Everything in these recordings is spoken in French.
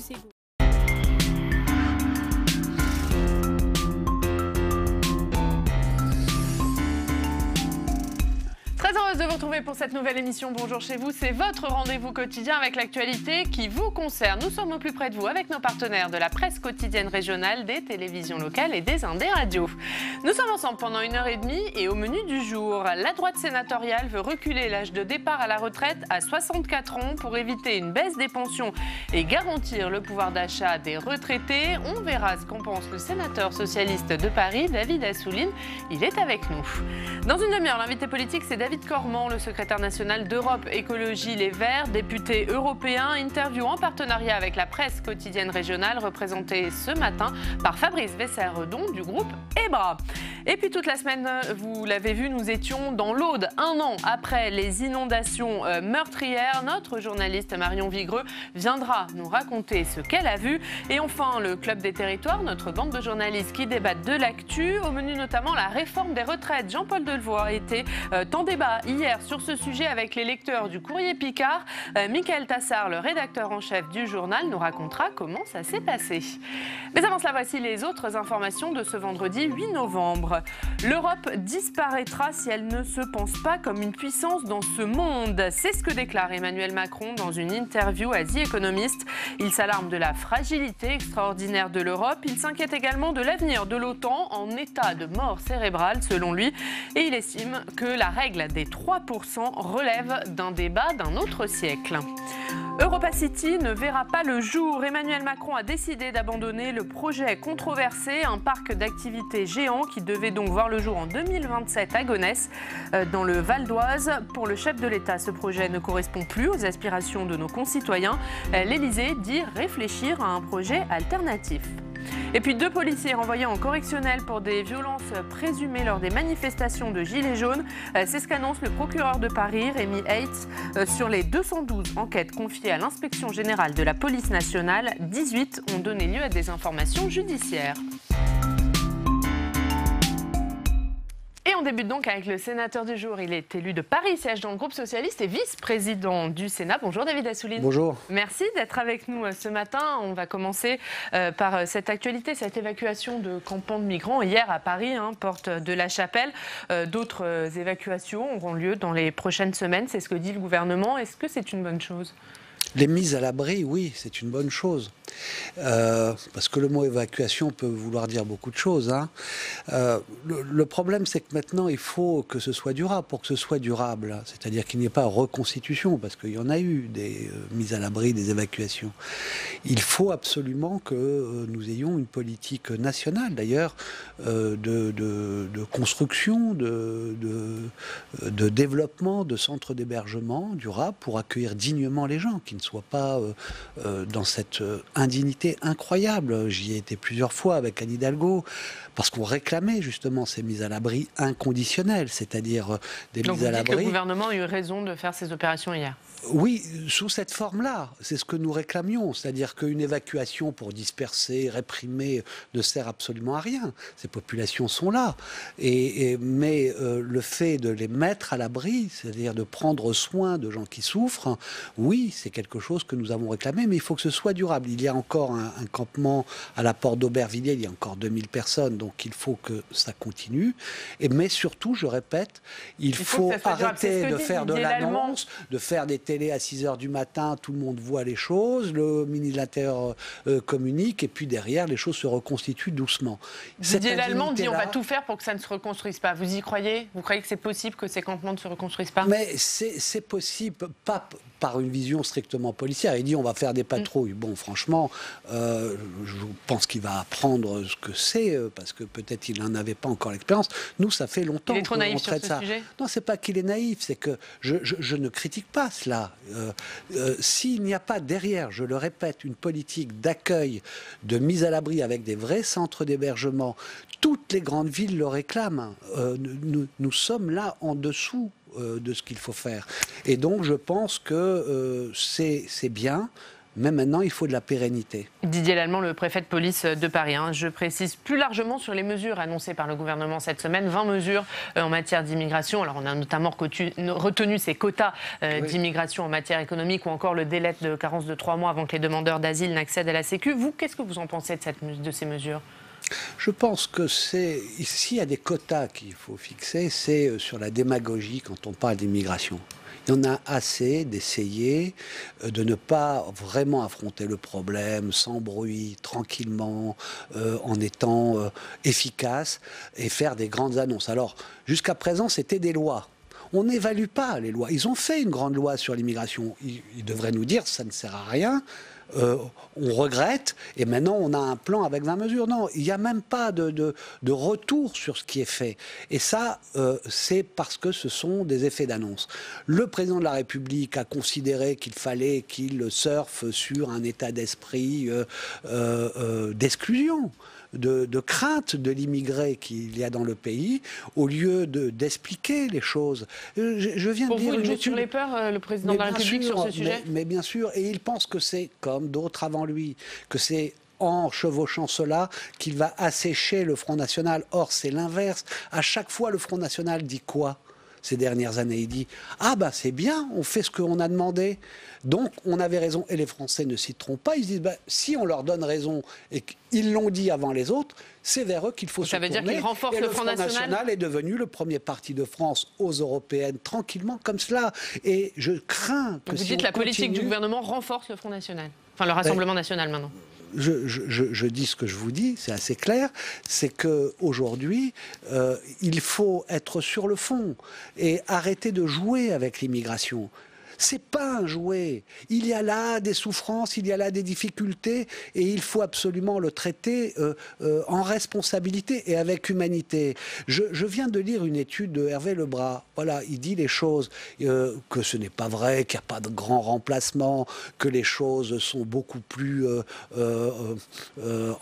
Ségour. Très heureuse de vous retrouver pour cette nouvelle émission Bonjour chez vous. C'est votre rendez-vous quotidien avec l'actualité qui vous concerne. Nous sommes au plus près de vous avec nos partenaires de la presse quotidienne régionale, des télévisions locales et des radios. Nous sommes ensemble pendant 1h30 et au menu du jour, la droite sénatoriale veut reculer l'âge de départ à la retraite à 64 ans pour éviter une baisse des pensions et garantir le pouvoir d'achat des retraités. On verra ce qu'en pense le sénateur socialiste de Paris, David Assouline. Il est avec nous. Dans une demi-heure, l'invité politique, c'est David Cormand, le secrétaire national d'Europe Écologie Les Verts, député européen. Interview en partenariat avec la presse quotidienne régionale, représentée ce matin par Fabrice Vesser-Redon du groupe EBRA. Et puis toute la semaine, vous l'avez vu, nous étions dans l'Aude, un an après les inondations meurtrières. Notre journaliste Marion Vigreux viendra nous raconter ce qu'elle a vu. Et enfin, le Club des Territoires, notre bande de journalistes qui débattent de l'actu. Au menu notamment la réforme des retraites. Jean-Paul Delevoye était en débat hier sur ce sujet avec les lecteurs du Courrier Picard. Mickaël Tassard, le rédacteur en chef du journal, nous racontera comment ça s'est passé. Mais avant cela, voici les autres informations de ce vendredi 8 novembre. L'Europe disparaîtra si elle ne se pense pas comme une puissance dans ce monde. C'est ce que déclare Emmanuel Macron dans une interview à The Economist. Il s'alarme de la fragilité extraordinaire de l'Europe. Il s'inquiète également de l'avenir de l'OTAN en état de mort cérébrale, selon lui. Et il estime que la règle des 3% relève d'un débat d'un autre siècle. Europa City ne verra pas le jour. Emmanuel Macron a décidé d'abandonner le projet controversé, un parc d'activités géant qui devait donc voir le jour en 2027 à Gonesse, dans le Val d'Oise. Pour le chef de l'État, ce projet ne correspond plus aux aspirations de nos concitoyens. L'Élysée dit réfléchir à un projet alternatif. Et puis 2 policiers renvoyés en correctionnel pour des violences présumées lors des manifestations de Gilets jaunes. C'est ce qu'annonce le procureur de Paris, Rémi Heitz. Sur les 212 enquêtes confiées à l'inspection générale de la police nationale, 18 ont donné lieu à des informations judiciaires. Et on débute donc avec le sénateur du jour. Il est élu de Paris, siège dans le groupe socialiste et vice-président du Sénat. Bonjour David Assouline. Bonjour. Merci d'être avec nous ce matin. On va commencer par cette actualité, cette évacuation de campements de migrants hier à Paris, porte de la Chapelle. D'autres évacuations auront lieu dans les prochaines semaines. C'est ce que dit le gouvernement. Est-ce que c'est une bonne chose ? Les mises à l'abri, oui, c'est une bonne chose. Parce que le mot évacuation peut vouloir dire beaucoup de choses. Le problème, c'est que maintenant, il faut que ce soit durable. Pour que ce soit durable, c'est-à-dire qu'il n'y ait pas reconstitution, parce qu'il y en a eu des mises à l'abri, des évacuations. Il faut absolument que nous ayons une politique nationale, d'ailleurs, de construction, de développement de centres d'hébergement durables pour accueillir dignement les gens, qui ne soient pas dans cette indignité incroyable. J'y ai été plusieurs fois avec Anne Hidalgo, parce qu'on réclamait justement ces mises à l'abri inconditionnelles, c'est-à-dire des mises à l'abri. Donc le gouvernement a eu raison de faire ces opérations hier ? Oui, sous cette forme-là, c'est ce que nous réclamions, c'est-à-dire qu'une évacuation pour disperser, réprimer, ne sert absolument à rien. Ces populations sont là, mais le fait de les mettre à l'abri, c'est-à-dire de prendre soin de gens qui souffrent, oui, c'est quelque chose que nous avons réclamé, mais il faut que ce soit durable. Il y a encore un campement à la porte d'Aubervilliers, il y a encore 2000 personnes, donc il faut que ça continue. Mais surtout, je répète, il faut arrêter de faire de l'annonce, de faire des télé à 6h du matin, tout le monde voit les choses, le ministre de l'Intérieur communique, et puis derrière, les choses se reconstituent doucement. Didier Lallement dit on va tout faire pour que ça ne se reconstruise pas. Vous y croyez ? Vous croyez que c'est possible que ces campements ne se reconstruisent pas ? Mais c'est possible, pas par une vision strictement policière. Il dit on va faire des patrouilles. Bon, franchement, je pense qu'il va apprendre ce que c'est, parce que peut-être il n'en avait pas encore l'expérience. Nous, ça fait longtemps qu'on traite ça. Il est trop naïf sur ce sujet ? Non, c'est pas qu'il est naïf, c'est que je ne critique pas cela. S'il n'y a pas derrière, je le répète, une politique d'accueil, de mise à l'abri avec des vrais centres d'hébergement, toutes les grandes villes le réclament. Nous sommes là en dessous de ce qu'il faut faire. Et donc, je pense que c'est bien. mais maintenant il faut de la pérennité. Didier Lallement, le préfet de police de Paris. Je précise plus largement sur les mesures annoncées par le gouvernement cette semaine. 20 mesures en matière d'immigration. Alors on a notamment retenu ces quotas d'immigration en matière économique ou encore le délai de carence de 3 mois avant que les demandeurs d'asile n'accèdent à la Sécu. Vous, qu'est-ce que vous en pensez de ces mesures ? Je pense que s'il y a des quotas qu'il faut fixer, c'est sur la démagogie quand on parle d'immigration. Il y en a assez d'essayer de ne pas vraiment affronter le problème sans bruit, tranquillement, en étant efficace et faire des grandes annonces. Alors, jusqu'à présent, c'était des lois. On n'évalue pas les lois. Ils ont fait une grande loi sur l'immigration. Ils devraient nous dire ça ne sert à rien. On regrette et maintenant on a un plan avec 20 mesures. Non, il n'y a même pas de retour sur ce qui est fait. Et ça, c'est parce que ce sont des effets d'annonce. Le président de la République a considéré qu'il fallait qu'il surfe sur un état d'esprit d'exclusion. De crainte de l'immigré qu'il y a dans le pays, au lieu d'expliquer les choses. Je viens Pour de dire vous, il joue sur les peurs, le président de la République, sur ce sujet ? Mais bien sûr, et il pense que c'est, comme d'autres avant lui, que c'est en chevauchant cela qu'il va assécher le Front National. Or, c'est l'inverse. À chaque fois, le Front National dit quoi ? Ces dernières années, il dit « Ah ben c'est bien, on fait ce qu'on a demandé ». Donc on avait raison, et les Français ne s'y trompent pas. Ils se disent si on leur donne raison et qu'ils l'ont dit avant les autres, c'est vers eux qu'il faut se tourner. Ça veut dire qu'ils renforcent le Front National est devenu le premier parti de France aux européennes, tranquillement comme cela. Et je crains que vous dites la politique du gouvernement renforce le Front National, enfin le Rassemblement National maintenant. Je dis ce que je vous dis, c'est assez clair, c'est qu'aujourd'hui, il faut être sur le fond et arrêter de jouer avec l'immigration. C'est pas un jouet. Il y a là des souffrances, il y a là des difficultés, et il faut absolument le traiter en responsabilité et avec humanité. Je viens de lire une étude de Hervé Lebras. Voilà, il dit les choses, que ce n'est pas vrai, qu'il n'y a pas de grand remplacement, que les choses sont beaucoup plus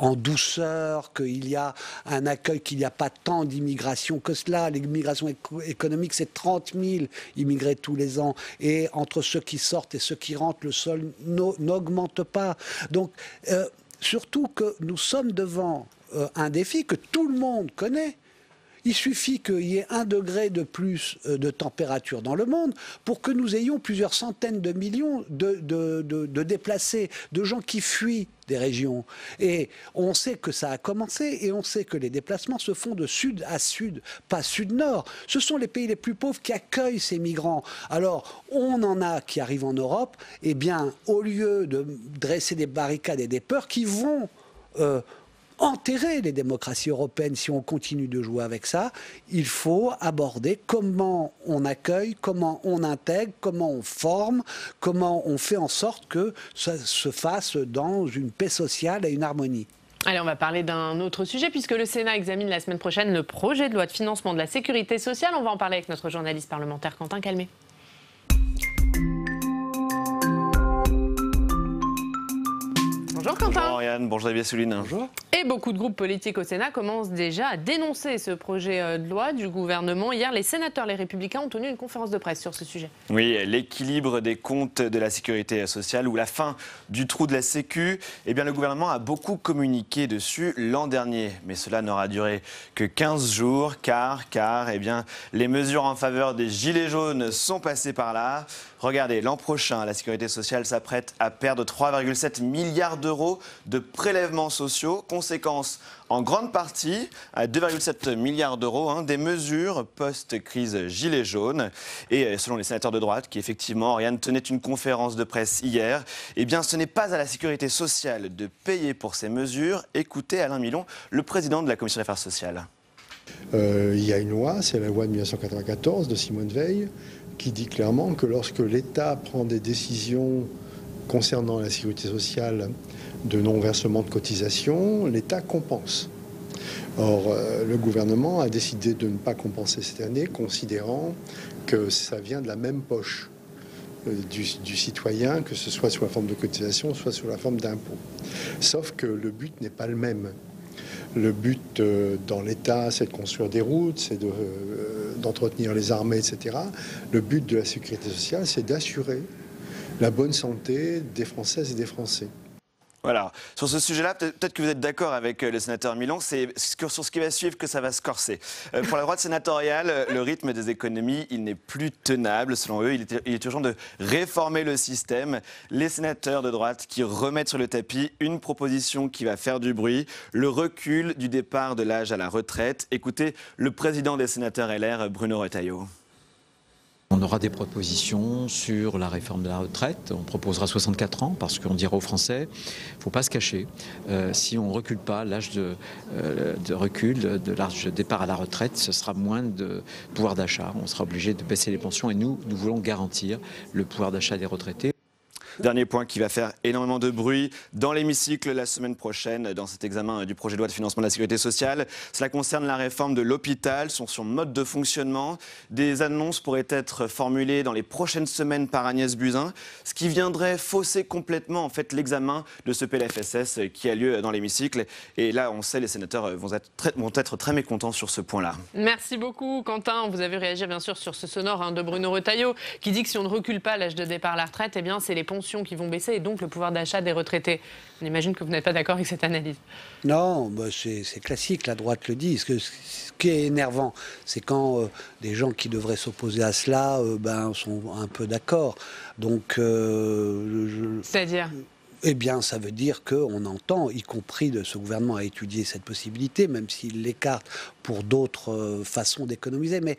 en douceur, qu'il y a un accueil, qu'il n'y a pas tant d'immigration que cela. L'immigration économique, c'est 30 000 immigrés tous les ans, et entre ceux qui sortent et ceux qui rentrent, le sol n'augmente pas. Donc, surtout que nous sommes devant un défi que tout le monde connaît. Il suffit qu'il y ait 1 degré de plus de température dans le monde pour que nous ayons plusieurs centaines de millions de déplacés, de gens qui fuient des régions. Et on sait que ça a commencé et on sait que les déplacements se font de sud à sud, pas sud-nord. Ce sont les pays les plus pauvres qui accueillent ces migrants. Alors, on en a qui arrivent en Europe, et bien, au lieu de dresser des barricades et des peurs qui vont enterrer les démocraties européennes si on continue de jouer avec ça, il faut aborder comment on accueille, comment on intègre, comment on forme, comment on fait en sorte que ça se fasse dans une paix sociale et une harmonie. Allez, on va parler d'un autre sujet puisque le Sénat examine la semaine prochaine le projet de loi de financement de la sécurité sociale. On va en parler avec notre journaliste parlementaire Quentin Calmet. Bonjour Quentin. Bonjour Ariane, bonjour David Assouline. Bonjour. Et beaucoup de groupes politiques au Sénat commencent déjà à dénoncer ce projet de loi du gouvernement. Hier, les sénateurs, les Républicains, ont tenu une conférence de presse sur ce sujet. Oui, l'équilibre des comptes de la sécurité sociale ou la fin du trou de la Sécu. Eh bien, le gouvernement a beaucoup communiqué dessus l'an dernier. Mais cela n'aura duré que 15 jours car eh bien, les mesures en faveur des gilets jaunes sont passées par là. Regardez, l'an prochain, la sécurité sociale s'apprête à perdre 3,7 milliards d'euros de prélèvements sociaux. Conséquence, en grande partie, à 2,7 milliards d'euros, des mesures post-crise gilets jaunes. Et selon les sénateurs de droite, qui effectivement, Ariane, tenait une conférence de presse hier, eh bien, ce n'est pas à la sécurité sociale de payer pour ces mesures. Écoutez Alain Milon, le président de la Commission des affaires sociales. Il y a une loi, c'est la loi de 1994 de Simone Veil, qui dit clairement que lorsque l'État prend des décisions concernant la sécurité sociale de non-versement de cotisations, l'État compense. Or, le gouvernement a décidé de ne pas compenser cette année, considérant que ça vient de la même poche du citoyen, que ce soit sous la forme de cotisation, soit sous la forme d'impôt. Sauf que le but n'est pas le même. Le but dans l'État, c'est de construire des routes, c'est d'entretenir les armées, etc. Le but de la sécurité sociale, c'est d'assurer la bonne santé des Françaises et des Français. Voilà. Sur ce sujet-là, peut-être que vous êtes d'accord avec le sénateur Milon, c'est sur ce qui va suivre que ça va se corser. Pour la droite sénatoriale, le rythme des économies, il n'est plus tenable. Selon eux, il est urgent de réformer le système. Les sénateurs de droite qui remettent sur le tapis une proposition qui va faire du bruit, le recul du départ de l'âge à la retraite. Écoutez le président des sénateurs LR, Bruno Retailleau. On aura des propositions sur la réforme de la retraite. On proposera 64 ans parce qu'on dira aux Français, il ne faut pas se cacher. Si on ne recule pas l'âge de recul, de l'âge de départ à la retraite, ce sera moins de pouvoir d'achat. On sera obligé de baisser les pensions et nous voulons garantir le pouvoir d'achat des retraités. Dernier point qui va faire énormément de bruit dans l'hémicycle la semaine prochaine dans cet examen du projet de loi de financement de la sécurité sociale. Cela concerne la réforme de l'hôpital, son mode de fonctionnement. Des annonces pourraient être formulées dans les prochaines semaines par Agnès Buzyn, ce qui viendrait fausser complètement en fait l'examen de ce PLFSS qui a lieu dans l'hémicycle. Et là, on sait, les sénateurs vont être très mécontents sur ce point-là. Merci beaucoup, Quentin. Vous avez réagi bien sûr sur ce sonore de Bruno Retailleau qui dit que si on ne recule pas l'âge de départ à la retraite, eh bien c'est les pensions qui vont baisser et donc le pouvoir d'achat des retraités. On imagine que vous n'êtes pas d'accord avec cette analyse. Non, bah c'est classique, la droite le dit. Ce qui est énervant, c'est quand des gens qui devraient s'opposer à cela sont un peu d'accord. Donc, c'est-à-dire ? Eh bien, ça veut dire qu'on entend, y compris de ce gouvernement, à étudier cette possibilité, même s'il l'écarte pour d'autres façons d'économiser. Mais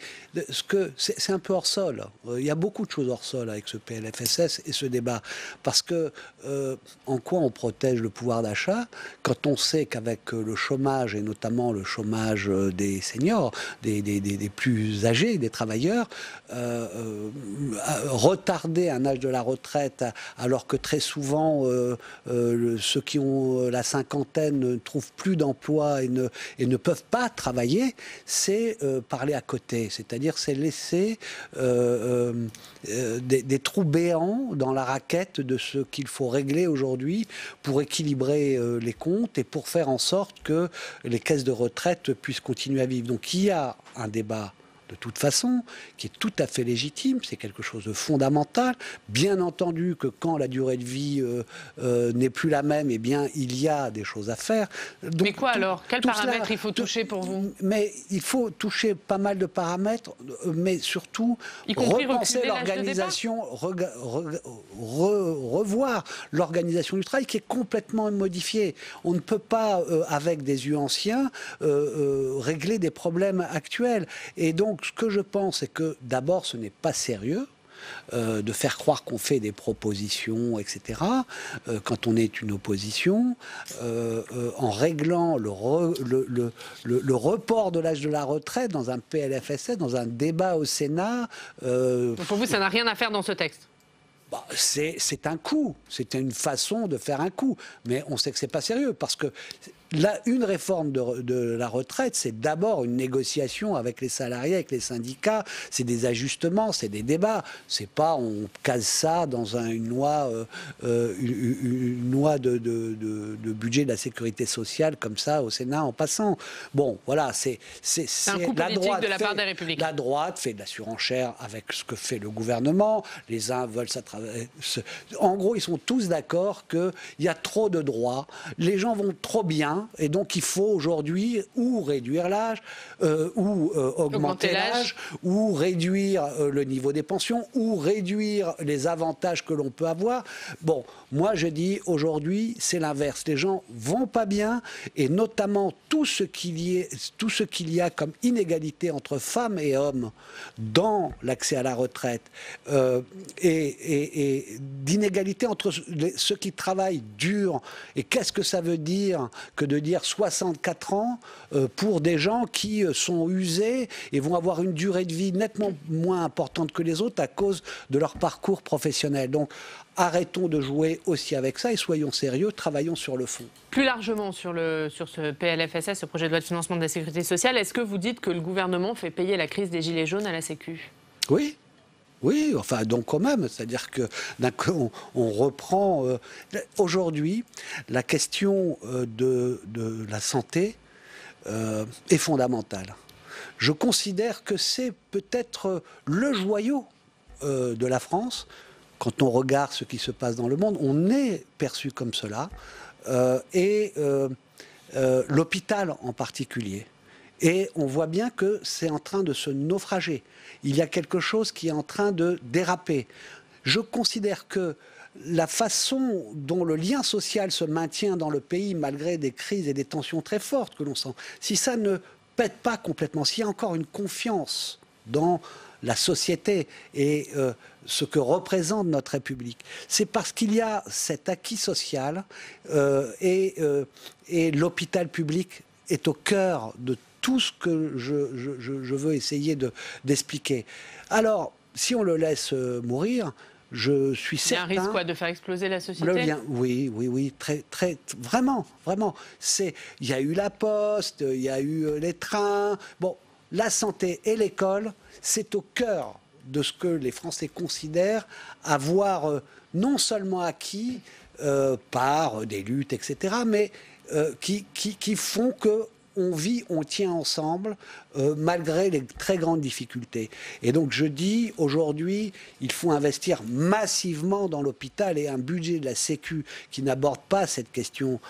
c'est un peu hors sol. Il y a beaucoup de choses hors sol avec ce PLFSS et ce débat. Parce que en quoi on protège le pouvoir d'achat quand on sait qu'avec le chômage, et notamment le chômage des seniors, des plus âgés, des travailleurs, retarder un âge de la retraite alors que très souvent ceux qui ont la cinquantaine ne trouvent plus d'emploi et ne peuvent pas travailler, c'est parler à côté. C'est-à-dire c'est laisser des trous béants dans la raquette de ce qu'il faut régler aujourd'hui pour équilibrer les comptes et pour faire en sorte que les caisses de retraite puissent continuer à vivre. Donc il y a un débat de toute façon, qui est tout à fait légitime, c'est quelque chose de fondamental. Bien entendu que quand la durée de vie n'est plus la même, eh bien, il y a des choses à faire. Donc, mais quoi alors ? Quels paramètres il faut toucher pour vous ? Mais il faut toucher pas mal de paramètres, mais surtout repenser l'organisation, revoir l'organisation du travail qui est complètement modifiée. On ne peut pas, avec des yeux anciens, régler des problèmes actuels. Et donc, ce que je pense, c'est que d'abord, ce n'est pas sérieux de faire croire qu'on fait des propositions, etc., quand on est une opposition, en réglant le report de l'âge de la retraite dans un PLFSS, dans un débat au Sénat. Pour vous, ça n'a rien à faire dans ce texte ? C'est un coup, c'est une façon de faire un coup, mais on sait que c'est pas sérieux parce que là, une réforme de la retraite, c'est d'abord une négociation avec les salariés, avec les syndicats, c'est des ajustements, c'est des débats, c'est pas on case ça dans une loi de budget de la sécurité sociale comme ça au Sénat en passant. Bon, voilà, c'est un coup politique de la part des Républicains. La droite fait de la surenchère avec ce que fait le gouvernement. Les uns veulent en gros, ils sont tous d'accord qu'il y a trop de droits, les gens vont trop bien, et donc il faut aujourd'hui ou réduire l'âge, ou augmenter l'âge, ou réduire le niveau des pensions, ou réduire les avantages que l'on peut avoir. Bon, moi je dis aujourd'hui, c'est l'inverse. Les gens vont pas bien, et notamment tout ce qu'il y a comme inégalité entre femmes et hommes dans l'accès à la retraite, et d'inégalité entre ceux qui travaillent dur. Et qu'est-ce que ça veut dire que de dire 64 ans pour des gens qui sont usés et vont avoir une durée de vie nettement moins importante que les autres à cause de leur parcours professionnel. Donc arrêtons de jouer aussi avec ça et soyons sérieux, travaillons sur le fond. Plus largement sur ce PLFSS, ce projet de loi de financement de la sécurité sociale, est-ce que vous dites que le gouvernement fait payer la crise des gilets jaunes à la Sécu ? Oui. Oui, enfin, donc quand même, c'est-à-dire que on reprend... aujourd'hui, la question de la santé est fondamentale. Je considère que c'est peut-être le joyau de la France quand on regarde ce qui se passe dans le monde, on est perçu comme cela, l'hôpital en particulier. Et on voit bien que c'est en train de se naufrager. Il y a quelque chose qui est en train de déraper. Je considère que la façon dont le lien social se maintient dans le pays, malgré des crises et des tensions très fortes que l'on sent, si ça ne pète pas complètement, s'il y a encore une confiance dans la société et ce que représente notre République, c'est parce qu'il y a cet acquis social et l'hôpital public est au cœur de tout ce que je veux essayer d'expliquer. Alors, si on le laisse mourir, je suis certain... Il y a un risque quoi, de faire exploser la société? Oui, vraiment. Il y a eu la poste, il y a eu les trains. Bon, la santé et l'école, c'est au cœur de ce que les Français considèrent avoir non seulement acquis par des luttes, etc., mais qui font que on vit, on tient ensemble, malgré les très grandes difficultés. Et donc je dis, aujourd'hui, il faut investir massivement dans l'hôpital et un budget de la Sécu qui n'aborde pas cette question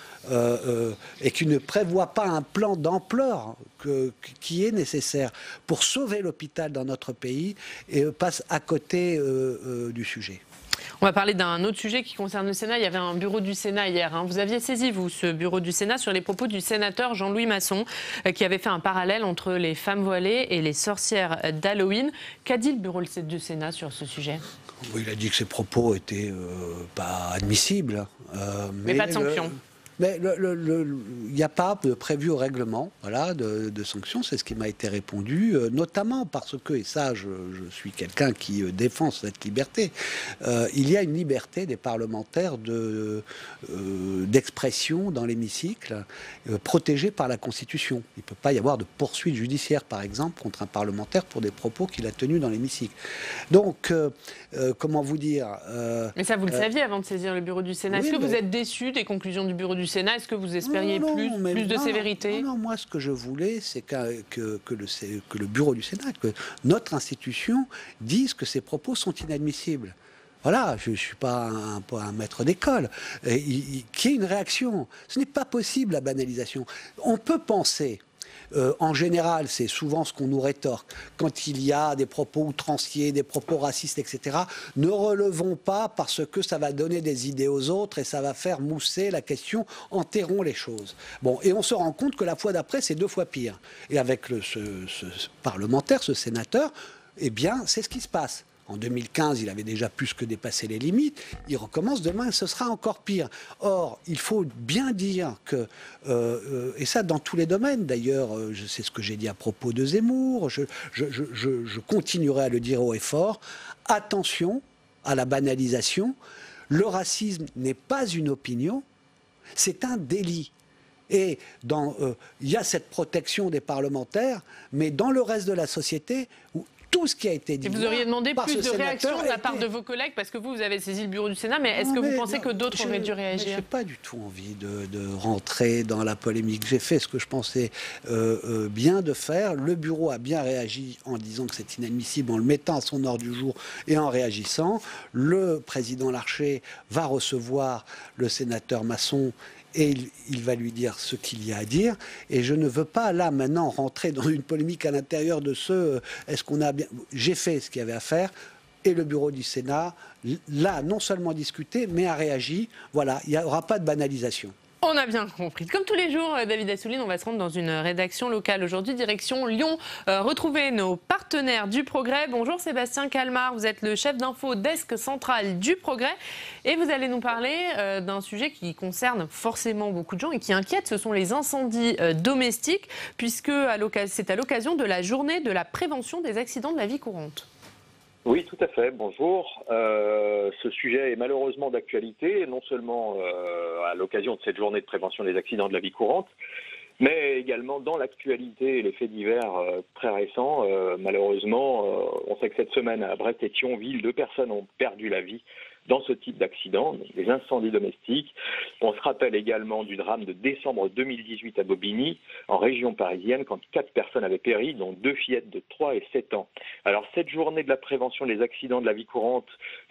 et qui ne prévoit pas un plan d'ampleur qui est nécessaire pour sauver l'hôpital dans notre pays et passe à côté du sujet. On va parler d'un autre sujet qui concerne le Sénat. Il y avait un bureau du Sénat hier. Vous aviez saisi, vous, ce bureau du Sénat sur les propos du sénateur Jean-Louis Masson, qui avait fait un parallèle entre les femmes voilées et les sorcières d'Halloween. Qu'a dit le bureau du Sénat sur ce sujet? Il a dit que ces propos n'étaient pas admissibles. Mais pas de sanctions. Mais il n'y a pas de prévu au règlement de sanctions, c'est ce qui m'a été répondu, notamment parce que, et ça je suis quelqu'un qui défend cette liberté, il y a une liberté des parlementaires d'expression dans l'hémicycle, protégée par la Constitution. Il ne peut pas y avoir de poursuite judiciaire, par exemple, contre un parlementaire pour des propos qu'il a tenus dans l'hémicycle. Donc, comment vous dire... Mais ça, vous le saviez avant de saisir le bureau du Sénat. Est-ce que vous êtes déçu des conclusions du bureau du Sénat? Est-ce que vous espériez plus de sévérité? Non, moi ce que je voulais, c'est que le bureau du Sénat, que notre institution dise que ces propos sont inadmissibles. Voilà, je ne suis pas un maître d'école. Qu'il y ait une réaction. Ce n'est pas possible, la banalisation. On peut penser... en général, c'est souvent ce qu'on nous rétorque. Quand il y a des propos outranciers, des propos racistes, etc., ne relevons pas parce que ça va donner des idées aux autres et ça va faire mousser la question, enterrons les choses. Bon, et on se rend compte que la fois d'après, c'est 2 fois pire. Et avec ce parlementaire, ce sénateur, eh bien, c'est ce qui se passe. En 2015, il avait déjà plus que dépassé les limites. Il recommence demain, ce sera encore pire. Or, il faut bien dire que, et ça dans tous les domaines d'ailleurs, c'est ce que j'ai dit à propos de Zemmour, je continuerai à le dire haut et fort, attention à la banalisation. Le racisme n'est pas une opinion, c'est un délit. Et il y a cette protection des parlementaires, mais dans le reste de la société... Tout ce qui a été dit. Et vous auriez demandé plus de réactions de la part de vos collègues, parce que vous avez saisi le bureau du Sénat, mais est-ce que vous pensez que d'autres auraient dû réagir? Je n'ai pas du tout envie de rentrer dans la polémique. J'ai fait ce que je pensais bien de faire. Le bureau a bien réagi en disant que c'est inadmissible, en le mettant à son ordre du jour et en réagissant. Le président Larcher va recevoir le sénateur Masson et il va lui dire ce qu'il y a à dire. Et je ne veux pas, là, maintenant, rentrer dans une polémique à l'intérieur de est-ce qu'on a bien... J'ai fait ce qu'il y avait à faire, et le bureau du Sénat, là, non seulement discuté, mais a réagi. Voilà, il n'y aura pas de banalisation. On a bien compris. Comme tous les jours, David Assouline, on va se rendre dans une rédaction locale. Aujourd'hui, direction Lyon, retrouver nos partenaires du Progrès. Bonjour Sébastien Calmar, vous êtes le chef d'info desk central du Progrès. Et vous allez nous parler d'un sujet qui concerne forcément beaucoup de gens et qui inquiète, ce sont les incendies domestiques, puisque c'est à l'occasion de la journée de la prévention des accidents de la vie courante. Oui, tout à fait. Bonjour. Ce sujet est malheureusement d'actualité, non seulement à l'occasion de cette journée de prévention des accidents de la vie courante, mais également dans l'actualité et les faits divers très récents. Malheureusement, on sait que cette semaine à Brest et Thionville, 2 personnes ont perdu la vie dans ce type d'accident, les incendies domestiques. On se rappelle également du drame de décembre 2018 à Bobigny, en région parisienne, quand 4 personnes avaient péri, dont 2 fillettes de 3 et 7 ans. Alors cette journée de la prévention des accidents de la vie courante,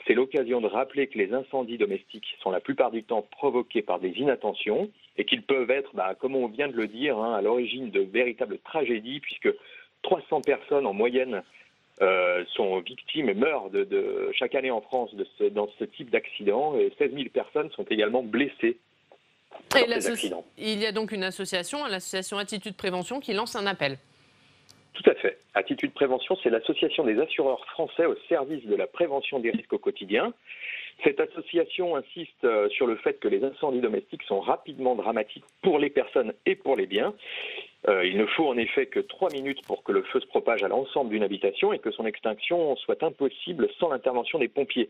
c'est l'occasion de rappeler que les incendies domestiques sont la plupart du temps provoqués par des inattentions et qu'ils peuvent être, comme on vient de le dire, à l'origine de véritables tragédies, puisque 300 personnes en moyenne sont victimes et meurent chaque année en France dans ce type d'accident, et 16 000 personnes sont également blessées dans ces accidents. Il y a donc une association, l'association Attitude Prévention, qui lance un appel. Tout à fait. Attitude Prévention, c'est l'association des assureurs français au service de la prévention des risques au quotidien. Cette association insiste sur le fait que les incendies domestiques sont rapidement dramatiques pour les personnes et pour les biens. Il ne faut en effet que 3 minutes pour que le feu se propage à l'ensemble d'une habitation et que son extinction soit impossible sans l'intervention des pompiers.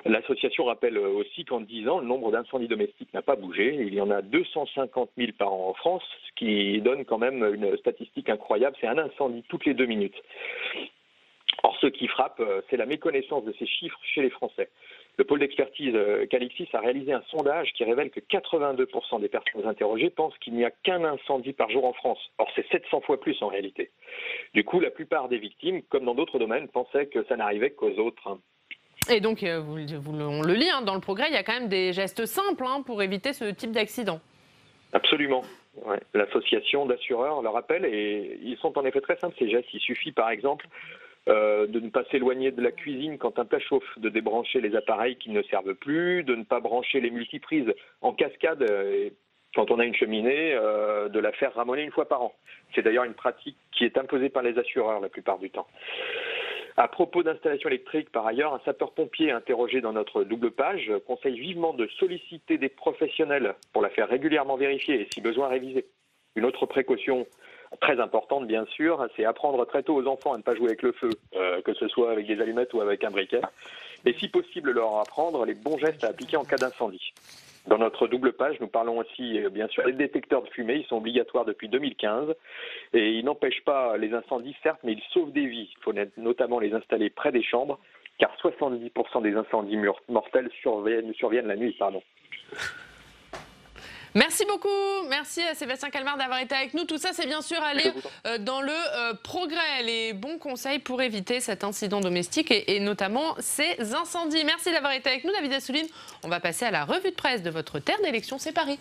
L'association rappelle aussi qu'en 10 ans, le nombre d'incendies domestiques n'a pas bougé. Il y en a 250 000 par an en France, ce qui donne quand même une statistique incroyable. C'est un incendie toutes les 2 minutes. Or, ce qui frappe, c'est la méconnaissance de ces chiffres chez les Français. Le pôle d'expertise Calixis a réalisé un sondage qui révèle que 82% des personnes interrogées pensent qu'il n'y a qu'un incendie par jour en France. Or, c'est 700 fois plus en réalité. Du coup, la plupart des victimes, comme dans d'autres domaines, pensaient que ça n'arrivait qu'aux autres. Et donc, on le lit dans le Progrès, il y a quand même des gestes simples pour éviter ce type d'accident. Absolument. Ouais. L'association d'assureurs le rappelle, et ils sont en effet très simples ces gestes. Il suffit par exemple de ne pas s'éloigner de la cuisine quand un plat chauffe, de débrancher les appareils qui ne servent plus, de ne pas brancher les multiprises en cascade quand on a une cheminée, de la faire ramoner une fois par an. C'est d'ailleurs une pratique qui est imposée par les assureurs la plupart du temps. À propos d'installation électrique, par ailleurs, un sapeur-pompier interrogé dans notre double page conseille vivement de solliciter des professionnels pour la faire régulièrement vérifier et si besoin réviser. Une autre précaution très importante, bien sûr, c'est apprendre très tôt aux enfants à ne pas jouer avec le feu, que ce soit avec des allumettes ou avec un briquet, et si possible leur apprendre les bons gestes à appliquer en cas d'incendie. Dans notre double page, nous parlons aussi, bien sûr, des détecteurs de fumée. Ils sont obligatoires depuis 2015 et ils n'empêchent pas les incendies, certes, mais ils sauvent des vies. Il faut notamment les installer près des chambres, car 70% des incendies mortels surviennent la nuit. Merci beaucoup. Merci à Sébastien Calmar d'avoir été avec nous. Tout ça, c'est bien sûr à lire dans le Progrès. Les bons conseils pour éviter cet incident domestique et notamment ces incendies. Merci d'avoir été avec nous, David Assouline. On va passer à la revue de presse de votre terre d'élection, c'est Paris.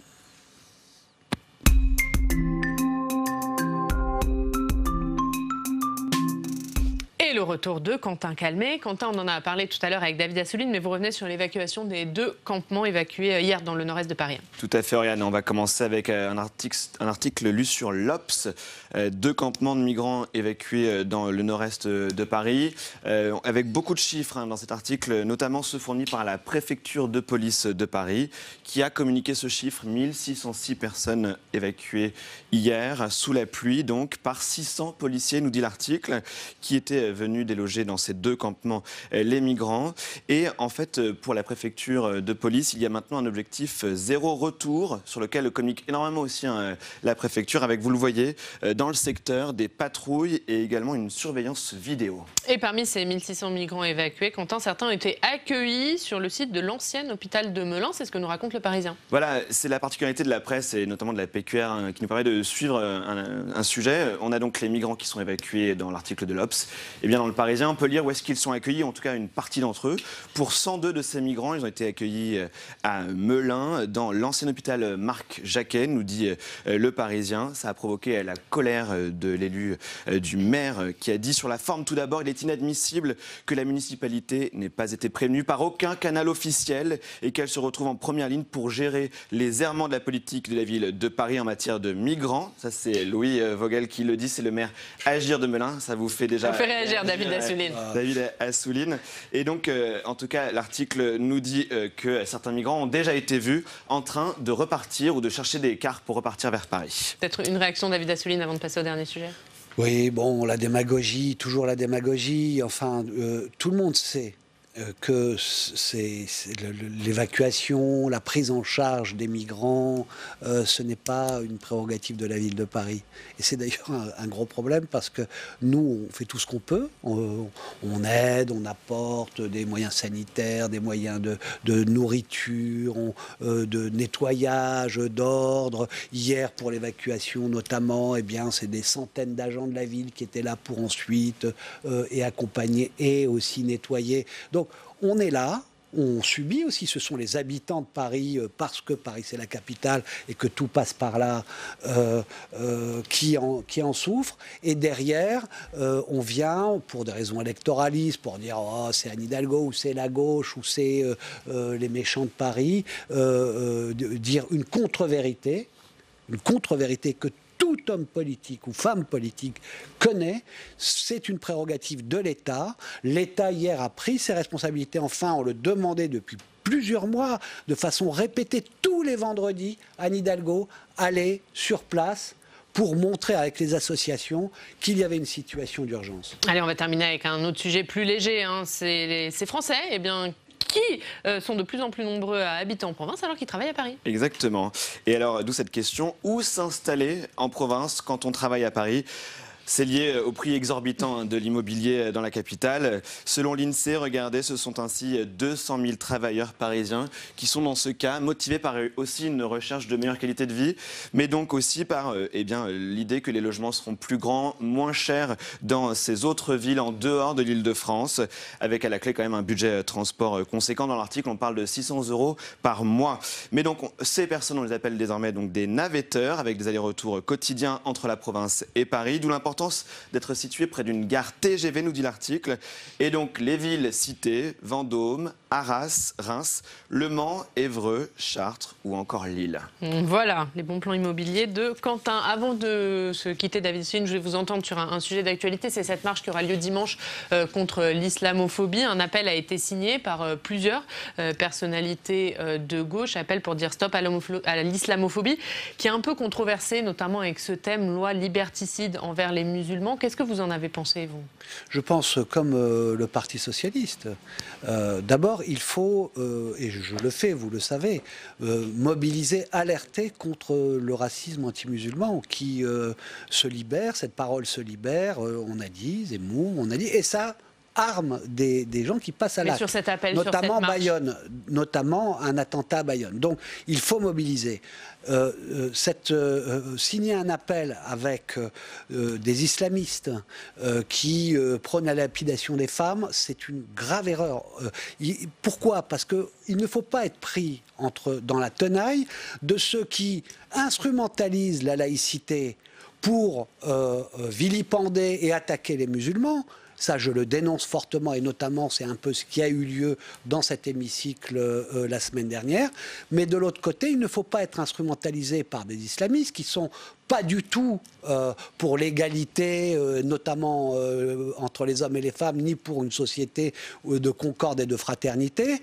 Et le retour de Quentin Calmet. Quentin, on en a parlé tout à l'heure avec David Assouline, mais vous revenez sur l'évacuation des 2 campements évacués hier dans le nord-est de Paris. Tout à fait, Oriane. On va commencer avec un article lu sur l'Obs. 2 campements de migrants évacués dans le nord-est de Paris, avec beaucoup de chiffres dans cet article, notamment ceux fournis par la préfecture de police de Paris, qui a communiqué ce chiffre, 1606 personnes évacuées hier, sous la pluie, donc par 600 policiers, nous dit l'article, qui étaient venus déloger dans ces 2 campements les migrants. Et en fait, pour la préfecture de police, il y a maintenant un objectif 0 retour, sur lequel communique énormément aussi la préfecture, avec, vous le voyez, dans le secteur, des patrouilles et également une surveillance vidéo. Et parmi ces 1600 migrants évacués, Quentin, certains ont été accueillis sur le site de l'ancien hôpital de Melun. C'est ce que nous raconte Le Parisien. Voilà, c'est la particularité de la presse et notamment de la PQR qui nous permet de suivre un sujet. On a donc les migrants qui sont évacués dans l'article de l'Obs. Et bien dans Le Parisien, on peut lire où est-ce qu'ils sont accueillis, en tout cas une partie d'entre eux. Pour 102 de ces migrants, ils ont été accueillis à Melun, dans l'ancien hôpital Marc Jacquet, nous dit Le Parisien. Ça a provoqué la colère de l'élu du maire qui a dit sur la forme, tout d'abord, il est inadmissible que la municipalité n'ait pas été prévenue par aucun canal officiel et qu'elle se retrouve en première ligne pour gérer les errements de la politique de la ville de Paris en matière de migrants. Ça, c'est Louis Vogel qui le dit, c'est le maire Agir de Melun. Ça vous fait déjà... Ça fait réagir, David Assouline. David Assouline. Et donc, en tout cas, l'article nous dit que certains migrants ont déjà été vus en train de repartir ou de chercher des cars pour repartir vers Paris. Peut-être une réaction, David Assouline, avant de passer au dernier sujet. Oui, bon, la démagogie, toujours la démagogie. Enfin, tout le monde sait que l'évacuation, la prise en charge des migrants, ce n'est pas une prérogative de la ville de Paris. Et c'est d'ailleurs un gros problème parce que nous, on fait tout ce qu'on peut. On aide, on apporte des moyens sanitaires, des moyens de nourriture, de nettoyage, d'ordre. Hier, pour l'évacuation notamment, eh bien, c'est des centaines d'agents de la ville qui étaient là pour ensuite et accompagner et aussi nettoyer. Donc, on est là. On subit aussi, ce sont les habitants de Paris, parce que Paris c'est la capitale et que tout passe par là, qui en souffrent. Et derrière, on vient, pour des raisons électoralistes, pour dire oh, c'est Anne Hidalgo, ou c'est la gauche, ou c'est les méchants de Paris, dire une contre-vérité que tout homme politique ou femme politique connaît, c'est une prérogative de l'État. L'État, hier, a pris ses responsabilités. Enfin, on le demandait depuis plusieurs mois, de façon répétée, tous les vendredis, Anne Hidalgo allait sur place pour montrer avec les associations qu'il y avait une situation d'urgence. Allez, on va terminer avec un autre sujet plus léger. C'est ces Français, eh bien, qui sont de plus en plus nombreux à habiter en province alors qu'ils travaillent à Paris. Exactement. Et alors, d'où cette question, où s'installer en province quand on travaille à Paris ? C'est lié au prix exorbitant de l'immobilier dans la capitale. Selon l'INSEE, regardez, ce sont ainsi 200 000 travailleurs parisiens qui sont dans ce cas, motivés par aussi une recherche de meilleure qualité de vie, mais donc aussi par l'idée que les logements seront plus grands, moins chers dans ces autres villes en dehors de l'Île-de-France, avec à la clé quand même un budget transport conséquent. Dans l'article, on parle de 600 € par mois. Mais donc, ces personnes, on les appelle désormais donc des navetteurs, avec des allers-retours quotidiens entre la province et Paris, d'où l'importance d'être situé près d'une gare TGV, nous dit l'article. Et donc les villes citées, Vendôme, Arras, Reims, Le Mans, Évreux, Chartres ou encore Lille. Voilà, les bons plans immobiliers de Quentin. Avant de se quitter, David Céline, je vais vous entendre sur un sujet d'actualité. C'est cette marche qui aura lieu dimanche contre l'islamophobie. Un appel a été signé par plusieurs personnalités de gauche. Appel pour dire stop à l'islamophobie, qui est un peu controversé, notamment avec ce thème loi liberticide envers les musulmans. Qu'est-ce que vous en avez pensé, vous ? Je pense comme le Parti socialiste. D'abord, il faut, et je le fais, vous le savez, mobiliser, alerter contre le racisme anti-musulman qui se libère, cette parole se libère, on a dit, Zemmour, on a dit, et ça arme des gens qui passent à l'acte. Sur cet appel, notamment sur cette Bayonne, notamment un attentat à Bayonne. Donc, il faut mobiliser. Signer un appel avec des islamistes qui prônent la lapidation des femmes, c'est une grave erreur. Pourquoi ? Parce qu'il ne faut pas être pris dans la tenaille de ceux qui instrumentalisent la laïcité pour vilipender et attaquer les musulmans. Ça, je le dénonce fortement, et notamment, c'est un peu ce qui a eu lieu dans cet hémicycle la semaine dernière. Mais de l'autre côté, il ne faut pas être instrumentalisé par des islamistes qui sont pas du tout pour l'égalité, notamment entre les hommes et les femmes, ni pour une société de concorde et de fraternité,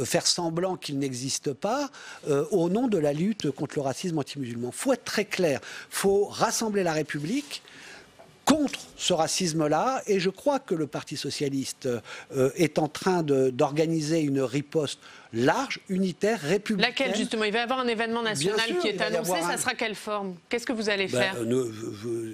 faire semblant qu'il n'existe pas au nom de la lutte contre le racisme anti-musulman. Il faut être très clair, il faut rassembler la République contre ce racisme-là, et je crois que le Parti socialiste est en train d'organiser une riposte large, unitaire, républicaine. Laquelle, justement ? Il va y avoir un événement national qui est annoncé, ça sera quelle forme ? Qu'est-ce que vous allez faire ?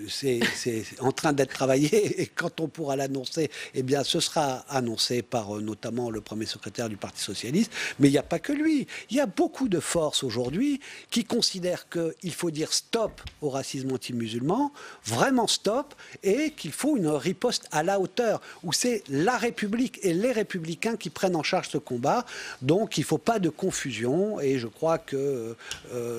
C'est en train d'être travaillé, et quand on pourra l'annoncer, eh bien, ce sera annoncé par notamment le premier secrétaire du Parti socialiste, mais il n'y a pas que lui. Il y a beaucoup de forces aujourd'hui qui considèrent qu'il faut dire stop au racisme anti-musulman, vraiment stop, et qu'il faut une riposte à la hauteur, où c'est la République et les Républicains qui prennent en charge ce combat. Donc il ne faut pas de confusion, et je crois que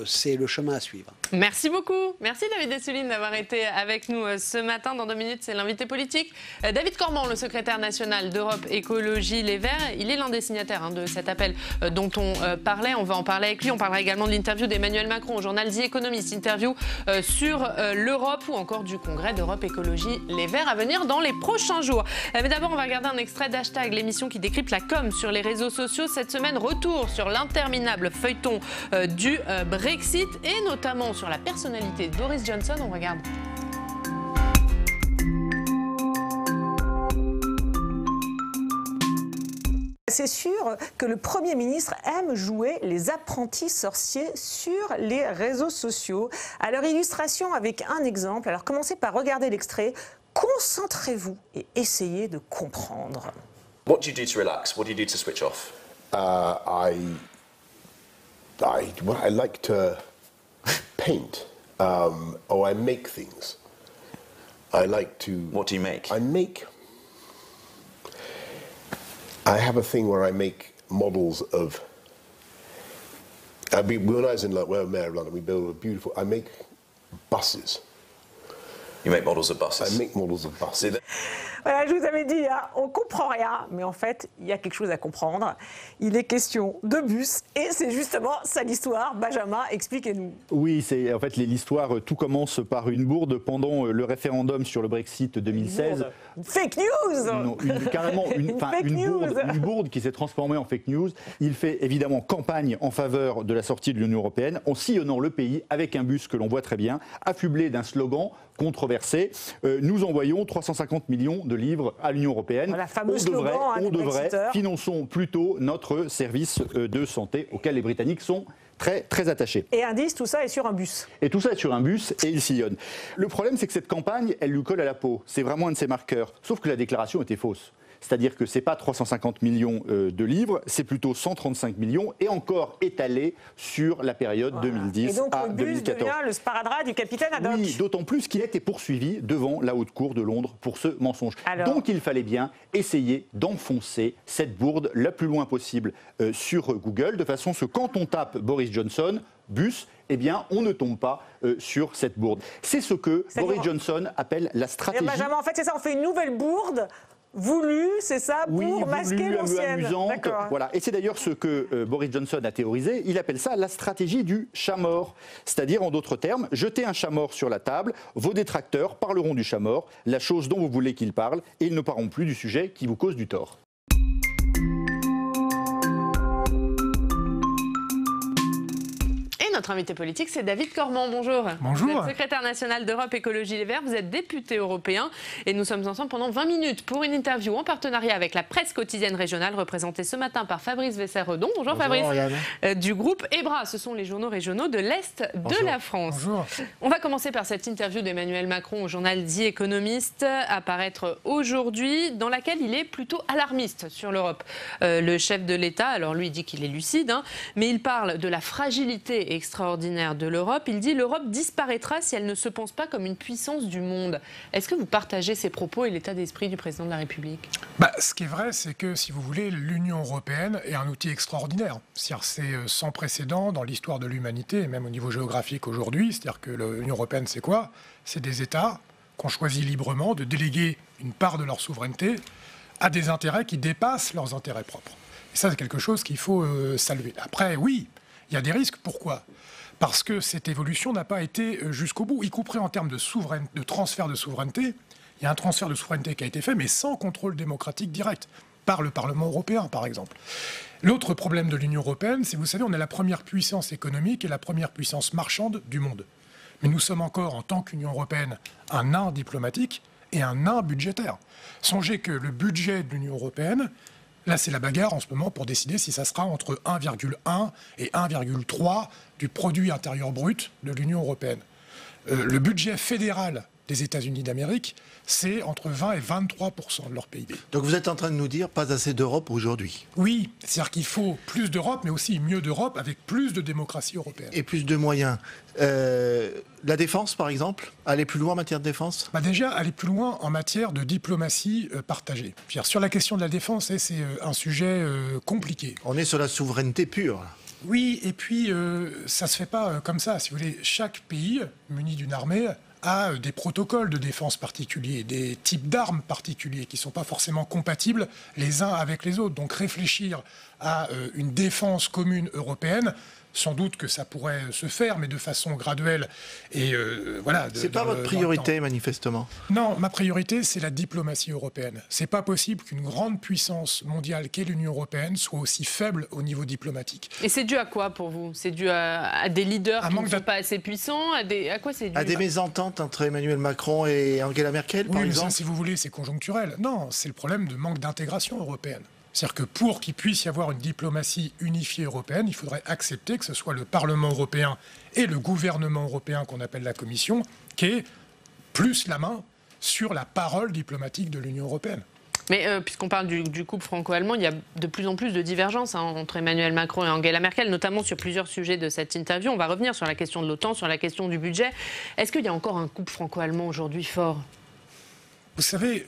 c'est le chemin à suivre. Merci beaucoup. Merci David Assouline d'avoir été avec nous ce matin. Dans 2 minutes, c'est l'invité politique. David Cormand, le secrétaire national d'Europe Écologie Les Verts, il est l'un des signataires de cet appel dont on parlait. On va en parler avec lui. On parlera également de l'interview d'Emmanuel Macron au journal The Economist. Interview sur l'Europe ou encore du congrès d'Europe Écologie Les Verts à venir dans les prochains jours. Mais d'abord, on va regarder un extrait d'Hashtag, l'émission qui décrypte la com sur les réseaux sociaux. Cette semaine, retour sur l'interminable feuilleton du Brexit et notamment sur la personnalité de Boris Johnson. On regarde. c'est sûr que le Premier ministre aime jouer les apprentis sorciers sur les réseaux sociaux. À leur illustration avec un exemple, alors commencez par regarder l'extrait, concentrez-vous et essayez de comprendre. What do you do to relax? What do you do to switch off? I like to paint, or I make things. I like to. What do you make? I have a thing where I make models of. When I was in London, well, Mayor of London, we build a beautiful. I make buses. You make models of buses. I make models of buses. Voilà, je vous avais dit, hein, on ne comprend rien, mais en fait, il y a quelque chose à comprendre. Il est question de bus, et c'est justement ça l'histoire. Benjamin, expliquez-nous. Oui, c'est en fait l'histoire, tout commence par une bourde pendant le référendum sur le Brexit 2016. Une fake news. Non, carrément une bourde qui s'est transformée en fake news. Il fait évidemment campagne en faveur de la sortie de l'Union européenne, en sillonnant le pays avec un bus que l'on voit très bien, affublé d'un slogan controversé. Nous envoyons 350 millions de livres à l'Union européenne. Voilà, on devrait, finançons plutôt notre service de santé auquel les Britanniques sont très, très attachés. Et indice, tout ça est sur un bus. Et tout ça est sur un bus et il sillonne. Le problème, c'est que cette campagne, elle lui colle à la peau. C'est vraiment un de ses marqueurs. Sauf que la déclaration était fausse. C'est-à-dire que ce n'est pas 350 millions de livres, c'est plutôt 135 millions et encore étalé sur la période 2010 à 2014. Et donc le bus devient le sparadrap du capitaine Haddock. Oui, d'autant plus qu'il a été poursuivi devant la Haute Cour de Londres pour ce mensonge. Donc il fallait bien essayer d'enfoncer cette bourde le plus loin possible sur Google, de façon que quand on tape Boris Johnson, bus, eh bien, on ne tombe pas sur cette bourde. C'est ce que Boris Johnson appelle la stratégie. Benjamin, en fait, c'est ça, on fait une nouvelle bourde voulue, c'est ça, pour masquer l'ancienne. Amusante, voilà. Et c'est d'ailleurs ce que Boris Johnson a théorisé. Il appelle ça la stratégie du chat mort. C'est-à-dire, en d'autres termes, jetez un chat mort sur la table, vos détracteurs parleront du chat mort, la chose dont vous voulez qu'ils parlent, et ils ne parleront plus du sujet qui vous cause du tort. Notre invité politique, c'est David Cormand. Bonjour. Bonjour. Vous êtes secrétaire national d'Europe Écologie Les Verts, vous êtes député européen et nous sommes ensemble pendant 20 minutes pour une interview en partenariat avec la presse quotidienne régionale représentée ce matin par Fabrice Vesser-Redon. Bonjour Fabrice. Du groupe EBRA, ce sont les journaux régionaux de l'Est de la France. Bonjour. On va commencer par cette interview d'Emmanuel Macron au journal The Economist à paraître aujourd'hui, dans laquelle il est plutôt alarmiste sur l'Europe. Le chef de l'État, alors lui il dit qu'il est lucide, mais il parle de la fragilité extraordinaire de l'Europe. Il dit l'Europe disparaîtra si elle ne se pense pas comme une puissance du monde. Est-ce que vous partagez ces propos et l'état d'esprit du président de la République ? Ce qui est vrai, c'est que, si vous voulez, l'Union européenne est un outil extraordinaire. C'est-à-dire c'est sans précédent dans l'histoire de l'humanité, et même au niveau géographique aujourd'hui. C'est-à-dire que l'Union européenne, c'est quoi ? C'est des États qui ont choisi librement de déléguer une part de leur souveraineté à des intérêts qui dépassent leurs intérêts propres. Et ça, c'est quelque chose qu'il faut saluer. Après, oui, il y a des risques. Pourquoi ? Parce que cette évolution n'a pas été jusqu'au bout, y compris en termes de transfert de souveraineté. Il y a un transfert de souveraineté qui a été fait, mais sans contrôle démocratique direct, par le Parlement européen, par exemple. L'autre problème de l'Union européenne, c'est, vous savez, on est la première puissance économique et la première puissance marchande du monde. Mais nous sommes encore, en tant qu'Union européenne, un nain diplomatique et un nain budgétaire. Songez que le budget de l'Union européenne, là, c'est la bagarre en ce moment pour décider si ça sera entre 1,1 et 1,3 du produit intérieur brut de l'Union européenne. Le budget fédéral des États-Unis d'Amérique, c'est entre 20 et 23% de leur PIB. Donc vous êtes en train de nous dire pas assez d'Europe aujourd'hui? Oui, c'est-à-dire qu'il faut plus d'Europe, mais aussi mieux d'Europe avec plus de démocratie européenne. Et plus de moyens. La défense, par exemple, aller plus loin en matière de défense? Déjà, aller plus loin en matière de diplomatie partagée. Sur la question de la défense, c'est un sujet compliqué. On est sur la souveraineté pure. Oui, et puis ça ne se fait pas comme ça. Si vous voulez, chaque pays muni d'une armée a des protocoles de défense particuliers, des types d'armes particuliers qui ne sont pas forcément compatibles les uns avec les autres. Donc réfléchir à une défense commune européenne, sans doute que ça pourrait se faire, mais de façon graduelle. Et voilà. C'est pas votre priorité, manifestement. Non, ma priorité, c'est la diplomatie européenne. C'est pas possible qu'une grande puissance mondiale qu'est l'Union européenne soit aussi faible au niveau diplomatique. Et c'est dû à quoi pour vous? C'est dû à des leaders qui ne sont pas assez puissants? À quoi c'est dû? À des mésententes entre Emmanuel Macron et Angela Merkel, par exemple? Oui, mais ça, si vous voulez, c'est conjoncturel. Non, c'est le problème de manque d'intégration européenne. C'est-à-dire que pour qu'il puisse y avoir une diplomatie unifiée européenne, il faudrait accepter que ce soit le Parlement européen et le gouvernement européen, qu'on appelle la Commission, qui ait plus la main sur la parole diplomatique de l'Union européenne. Mais puisqu'on parle du couple franco-allemand, il y a de plus en plus de divergences entre Emmanuel Macron et Angela Merkel, notamment sur plusieurs sujets de cette interview. On va revenir sur la question de l'OTAN, sur la question du budget. Est-ce qu'il y a encore un couple franco-allemand aujourd'hui fort? Vous savez,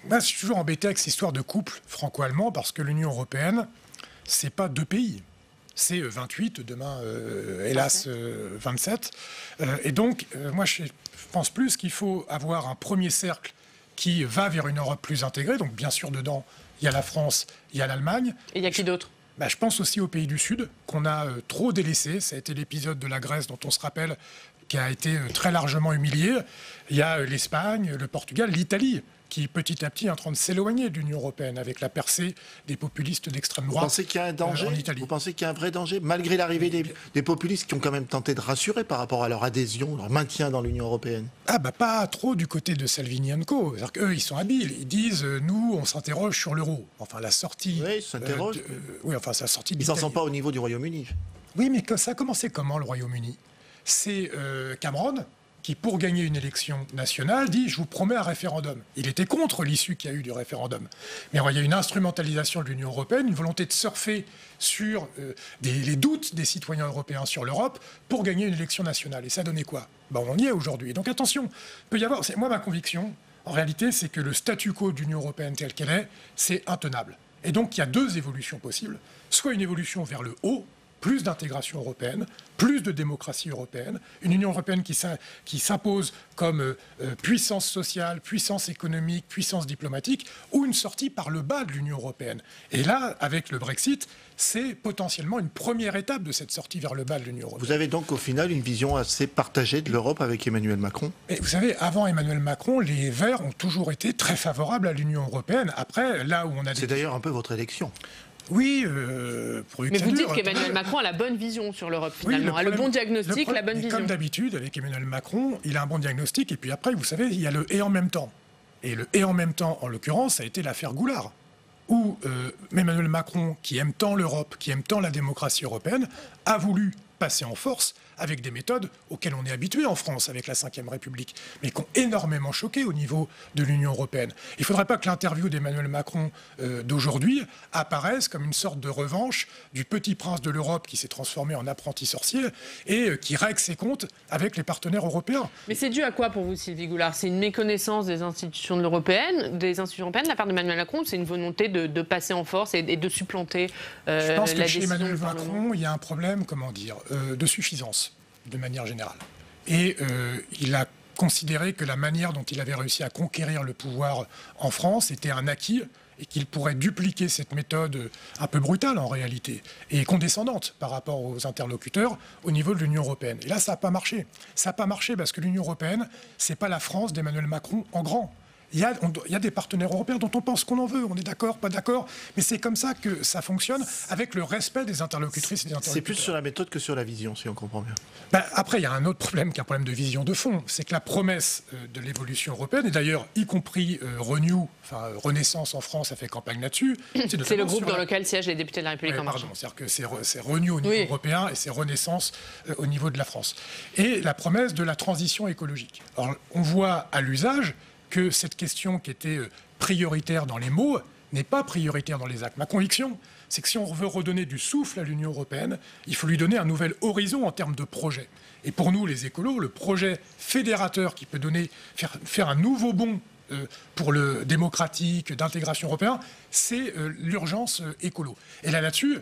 moi je suis toujours embêté avec cette histoire de couple franco-allemand parce que l'Union européenne, c'est pas 2 pays. C'est 28, demain, hélas, 27. Et donc, moi je pense plus qu'il faut avoir un premier cercle qui va vers une Europe plus intégrée. Donc, bien sûr, dedans, il y a la France, il y a l'Allemagne. Et il y a qui d'autre? Je pense aussi aux pays du Sud, qu'on a trop délaissés. Ça a été l'épisode de la Grèce, dont on se rappelle, qui a été très largement humilié. Il y a l'Espagne, le Portugal, l'Italie, qui petit à petit est en train de s'éloigner de l'Union européenne avec la percée des populistes d'extrême droite. Vous pensez qu'il y a un danger en Italie? Vous pensez qu'il y a un vrai danger, malgré l'arrivée des populistes qui ont quand même tenté de rassurer par rapport à leur adhésion, leur maintien dans l'Union européenne? Pas trop du côté de Salvini & Co. C'est-à-dire qu'eux, ils sont habiles. Ils disent, nous, on s'interroge sur l'euro. Enfin, la sortie... Oui, ils s'interrogent. Sa sortie ils n'en sont pas au niveau du Royaume-Uni. Oui, mais ça a commencé comment, le Royaume-Uni? C'est Cameron qui, pour gagner une élection nationale, dit « je vous promets un référendum ». Il était contre l'issue qu'il y a eu du référendum. Mais il y a une instrumentalisation de l'Union européenne, une volonté de surfer sur les doutes des citoyens européens sur l'Europe pour gagner une élection nationale. Et ça donnait quoi? On y est aujourd'hui. Donc attention, peut y avoir... Moi, ma conviction, en réalité, c'est que le statu quo de l'Union européenne telle qu'elle est, c'est intenable. Et donc, il y a 2 évolutions possibles. Soit une évolution vers le haut, plus d'intégration européenne, plus de démocratie européenne, une Union européenne qui s'impose comme puissance sociale, puissance économique, puissance diplomatique, ou une sortie par le bas de l'Union européenne. Et là, avec le Brexit, c'est potentiellement une première étape de cette sortie vers le bas de l'Union européenne. Vous avez donc au final une vision assez partagée de l'Europe avec Emmanuel Macron? Et vous savez, avant Emmanuel Macron, les Verts ont toujours été très favorables à l'Union européenne. Après, là où on a... C'est d'ailleurs un peu votre élection. Oui, mais vous dites qu'Emmanuel Macron a la bonne vision sur l'Europe, finalement. Oui, le bon diagnostic, la bonne vision. Comme d'habitude, avec Emmanuel Macron, il a un bon diagnostic. Et puis après, vous savez, il y a le « et en même temps ». Et le « et en même temps », en l'occurrence, ça a été l'affaire Goulard, où Emmanuel Macron, qui aime tant l'Europe, qui aime tant la démocratie européenne, a voulu passer en force avec des méthodes auxquelles on est habitué en France avec la Ve République, mais qui ont énormément choqué au niveau de l'Union européenne. Il ne faudrait pas que l'interview d'Emmanuel Macron d'aujourd'hui apparaisse comme une sorte de revanche du petit prince de l'Europe qui s'est transformé en apprenti sorcier et qui règle ses comptes avec les partenaires européens. Mais c'est dû à quoi pour vous, Sylvie Goulard? C'est une méconnaissance des institutions européennes de la part d'Emmanuel Macron? C'est une volonté de passer en force et de supplanter Je pense que chez Emmanuel Macron, il y a un problème, de suffisance, de manière générale. Et il a considéré que la manière dont il avait réussi à conquérir le pouvoir en France était un acquis et qu'il pourrait dupliquer cette méthode un peu brutale en réalité et condescendante par rapport aux interlocuteurs au niveau de l'Union européenne. Et là, ça n'a pas marché. Ça n'a pas marché parce que l'Union européenne, c'est pas la France d'Emmanuel Macron en grand. Il y a des partenaires européens dont on pense qu'on en veut, on est d'accord, pas d'accord, mais c'est comme ça que ça fonctionne, avec le respect des interlocutrices et des interlocuteurs. C'est plus sur la méthode que sur la vision, si on comprend bien. Après, il y a un autre problème, qui est un problème de vision de fond, c'est que la promesse de l'évolution européenne, et d'ailleurs, y compris Renew, Renaissance en France a fait campagne là-dessus. C'est le groupe dans lequel siègent les députés de la République en marche. C'est-à-dire que c'est Renew au niveau européen et c'est Renaissance au niveau de la France. Et la promesse de la transition écologique. Alors, on voit à l'usage que cette question qui était prioritaire dans les mots n'est pas prioritaire dans les actes. Ma conviction, c'est que si on veut redonner du souffle à l'Union européenne, il faut lui donner un nouvel horizon en termes de projet. Et pour nous, les écolos, le projet fédérateur qui peut faire un nouveau bond pour le démocratique, d'intégration européen, c'est l'urgence écolo. Et là-dessus,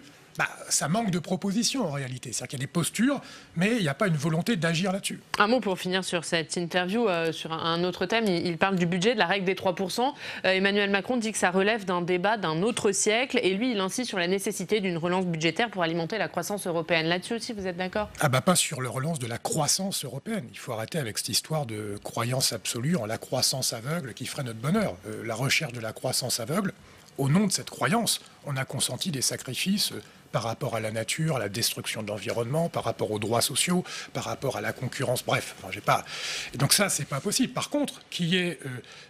ça manque de propositions en réalité. C'est-à-dire qu'il y a des postures, mais il n'y a pas une volonté d'agir là-dessus. Un mot pour finir sur cette interview, sur un autre thème. Il parle du budget, de la règle des 3%. Emmanuel Macron dit que ça relève d'un débat d'un autre siècle. Et lui, il insiste sur la nécessité d'une relance budgétaire pour alimenter la croissance européenne. Là-dessus aussi, vous êtes d'accord? Pas sur la relance de la croissance européenne. Il faut arrêter avec cette histoire de croyance absolue en la croissance aveugle qui ferait notre bonheur. La recherche de la croissance aveugle, au nom de cette croyance, on a consenti des sacrifices par rapport à la nature, à la destruction de l'environnement, par rapport aux droits sociaux, par rapport à la concurrence, bref, j'ai pas... Et donc ça, c'est pas possible. Par contre, qu'il y ait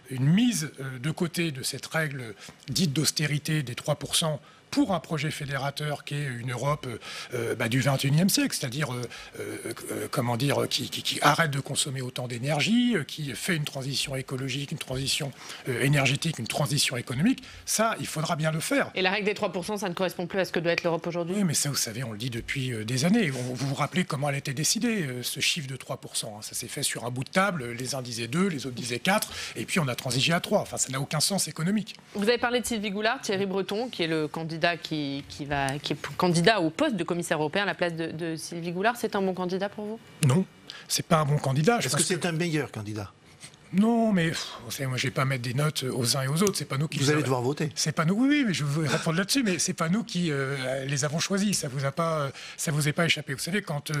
une mise de côté de cette règle dite d'austérité des 3%, pour un projet fédérateur qui est une Europe du XXIe siècle, c'est-à-dire qui arrête de consommer autant d'énergie, qui fait une transition écologique, une transition énergétique, une transition économique, ça, il faudra bien le faire. Et la règle des 3%, ça ne correspond plus à ce que doit être l'Europe aujourd'hui? Oui, mais ça, vous savez, on le dit depuis des années. Vous vous rappelez comment elle a été décidée, ce chiffre de 3%. Ça s'est fait sur un bout de table, les uns disaient 2, les autres disaient 4, et puis on a transigé à 3. Enfin, ça n'a aucun sens économique. Vous avez parlé de Sylvie Goulard, Thierry Breton, qui est le candidat qui est candidat au poste de commissaire européen à la place de Sylvie Goulard. C'est un bon candidat pour vous? Non, c'est pas un bon candidat. Est-ce que c'est un meilleur candidat? Non, mais vous savez, moi, je vais pas mettre des notes aux uns et aux autres. C'est pas nous qui. Vous allez devoir voter. C'est pas nous. Oui, mais je vais répondre là-dessus. Mais c'est pas nous qui les avons choisis. Ça vous est pas échappé. Vous savez, quand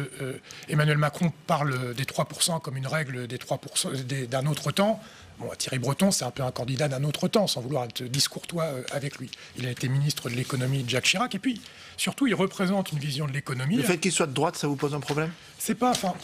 Emmanuel Macron parle des 3% comme une règle des 3% d'un autre temps. Bon, Thierry Breton, c'est un peu un candidat d'un autre temps, sans vouloir être discourtois avec lui. Il a été ministre de l'économie de Jacques Chirac, et puis, surtout, il représente une vision de l'économie. Le fait qu'il soit de droite, ça vous pose un problème? C'est pas... Enfin,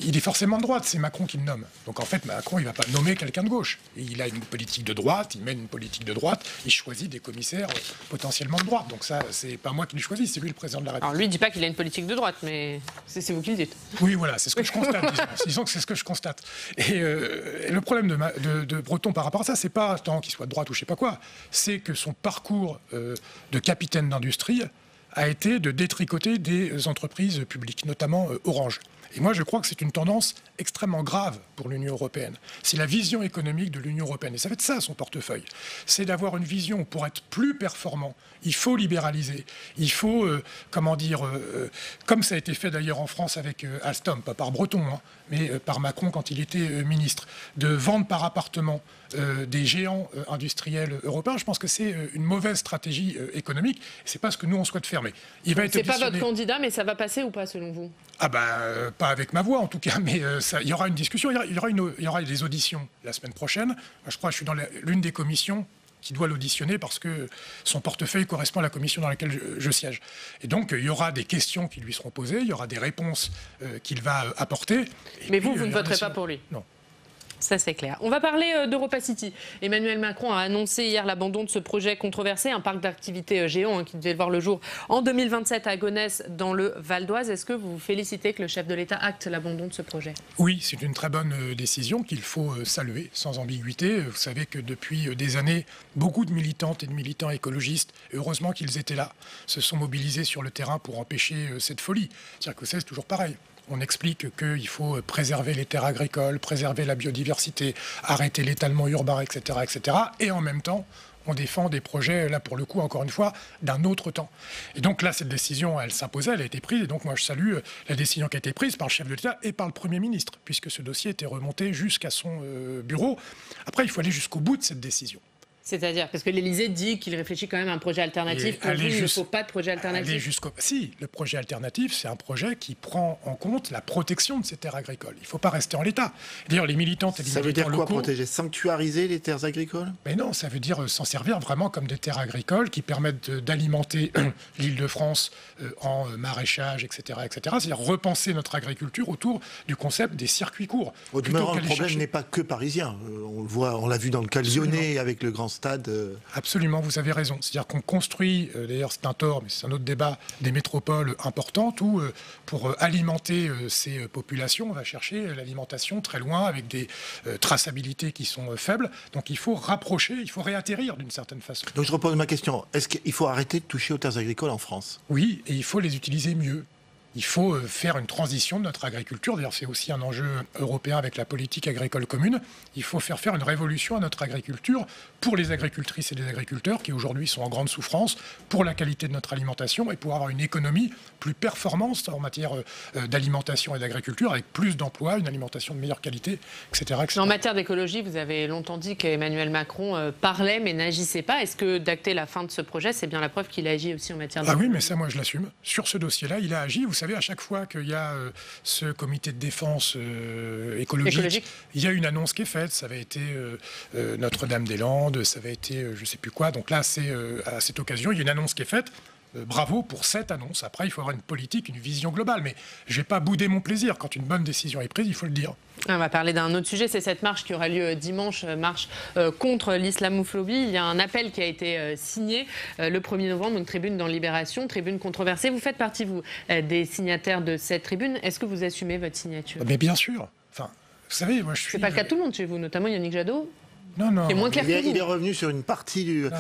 il est forcément de droite, c'est Macron qui le nomme. Donc, en fait, Macron, il va pas nommer quelqu'un de gauche. Et il a une politique de droite, il mène une politique de droite, il choisit des commissaires potentiellement de droite. Donc ça, c'est pas moi qui le choisis, c'est lui le président de la République. Alors, lui, il dit pas qu'il a une politique de droite, mais c'est vous qui le dites. Oui, voilà, c'est ce que je constate, disons que c'est ce que je constate. Et le problème de Breton par rapport à ça, c'est pas tant qu'il soit de droite ou je sais pas quoi, c'est que son parcours de capitaine d'industrie a été de détricoter des entreprises publiques, notamment Orange. Et moi, je crois que c'est une tendance extrêmement grave pour l'Union européenne. C'est la vision économique de l'Union européenne. Et ça va être ça, son portefeuille. C'est d'avoir une vision où, pour être plus performant, il faut libéraliser. Il faut, comme ça a été fait d'ailleurs en France avec Alstom, pas par Breton, mais par Macron quand il était ministre, de vendre par appartement des géants industriels européens. Je pense que c'est une mauvaise stratégie économique. C'est pas ce que nous, on souhaite faire. Mais il va être c'est pas votre candidat, mais ça va passer ou pas, selon vous? Pas avec ma voix en tout cas, mais il y aura une discussion, il y aura des auditions la semaine prochaine. Je crois que je suis dans l'une des commissions qui doit l'auditionner parce que son portefeuille correspond à la commission dans laquelle je siège. Et donc, il y aura des questions qui lui seront posées, il y aura des réponses qu'il va apporter. Mais vous ne voterez pas pour lui? Non. Ça, c'est clair. On va parler d'Europa City. Emmanuel Macron a annoncé hier l'abandon de ce projet controversé, un parc d'activités géant qui devait voir le jour en 2027 à Gonesse, dans le Val d'Oise. Est-ce que vous vous félicitez que le chef de l'État acte l'abandon de ce projet? Oui, c'est une très bonne décision qu'il faut saluer, sans ambiguïté. Vous savez que depuis des années, beaucoup de militantes et de militants écologistes, heureusement qu'ils étaient là, se sont mobilisés sur le terrain pour empêcher cette folie. C'est-à-dire que c'est toujours pareil. On explique qu'il faut préserver les terres agricoles, préserver la biodiversité, arrêter l'étalement urbain, etc., etc. Et en même temps, on défend des projets, là pour le coup, encore une fois, d'un autre temps. Et donc là, cette décision, elle s'imposait, elle a été prise. Et donc moi, je salue la décision qui a été prise par le chef de l'État et par le Premier ministre, puisque ce dossier était remonté jusqu'à son bureau. Après, il faut aller jusqu'au bout de cette décision. C'est-à-dire, parce que l'Élysée dit qu'il réfléchit quand même à un projet alternatif. Pour vous, il ne faut pas de projet alternatif. Si, le projet alternatif, c'est un projet qui prend en compte la protection de ces terres agricoles. Il ne faut pas rester en l'état. D'ailleurs, les militantes et les militants locaux... Ça veut dire quoi, protéger? Sanctuariser les terres agricoles? Mais non, ça veut dire s'en servir vraiment comme des terres agricoles qui permettent d'alimenter l'Île-de-France en maraîchage, etc., etc. C'est-à-dire repenser notre agriculture autour du concept des circuits courts. Au demeurant, le problème n'est pas que parisien. On l'a vu dans le cas lyonnais avec le grand stade. Absolument, vous avez raison. C'est-à-dire qu'on construit, d'ailleurs c'est un tort, mais c'est un autre débat, des métropoles importantes où pour alimenter ces populations, on va chercher l'alimentation très loin avec des traçabilités qui sont faibles. Donc il faut rapprocher, il faut réatterrir d'une certaine façon. Donc je repose ma question. Est-ce qu'il faut arrêter de toucher aux terres agricoles en France? Oui, et il faut les utiliser mieux. Il faut faire une transition de notre agriculture. D'ailleurs, c'est aussi un enjeu européen avec la politique agricole commune. Il faut faire une révolution à notre agriculture pour les agricultrices et les agriculteurs qui aujourd'hui sont en grande souffrance, pour la qualité de notre alimentation et pour avoir une économie plus performante en matière d'alimentation et d'agriculture avec plus d'emplois, une alimentation de meilleure qualité, etc., etc. En matière d'écologie, vous avez longtemps dit qu'Emmanuel Macron parlait mais n'agissait pas. Est-ce que d'acter la fin de ce projet, c'est bien la preuve qu'il agit aussi en matière d'écologie? Ah oui, mais ça, moi, je l'assume. Sur ce dossier-là, il a agi. Vous savez, à chaque fois qu'il y a ce comité de défense écologique, il y a une annonce qui est faite. Ça avait été Notre-Dame-des-Landes, ça avait été je ne sais plus quoi. Donc là, c'est à cette occasion, il y a une annonce qui est faite. bravo pour cette annonce. Après, il faut avoir une politique, une vision globale. Mais je ne vais pas bouder mon plaisir. Quand une bonne décision est prise, il faut le dire. On va parler d'un autre sujet, c'est cette marche qui aura lieu dimanche, marche contre l'islamophobie. Il y a un appel qui a été signé le 1er novembre, une tribune dans Libération, tribune controversée. Vous faites partie, vous, des signataires de cette tribune. Est-ce que vous assumez votre signature? Mais bien sûr. Enfin, vous savez, moi je suis... C'est pas le cas de tout le monde chez vous, notamment Yannick Jadot. Non, non. C'est moins clair que vous. Il est revenu sur une partie du...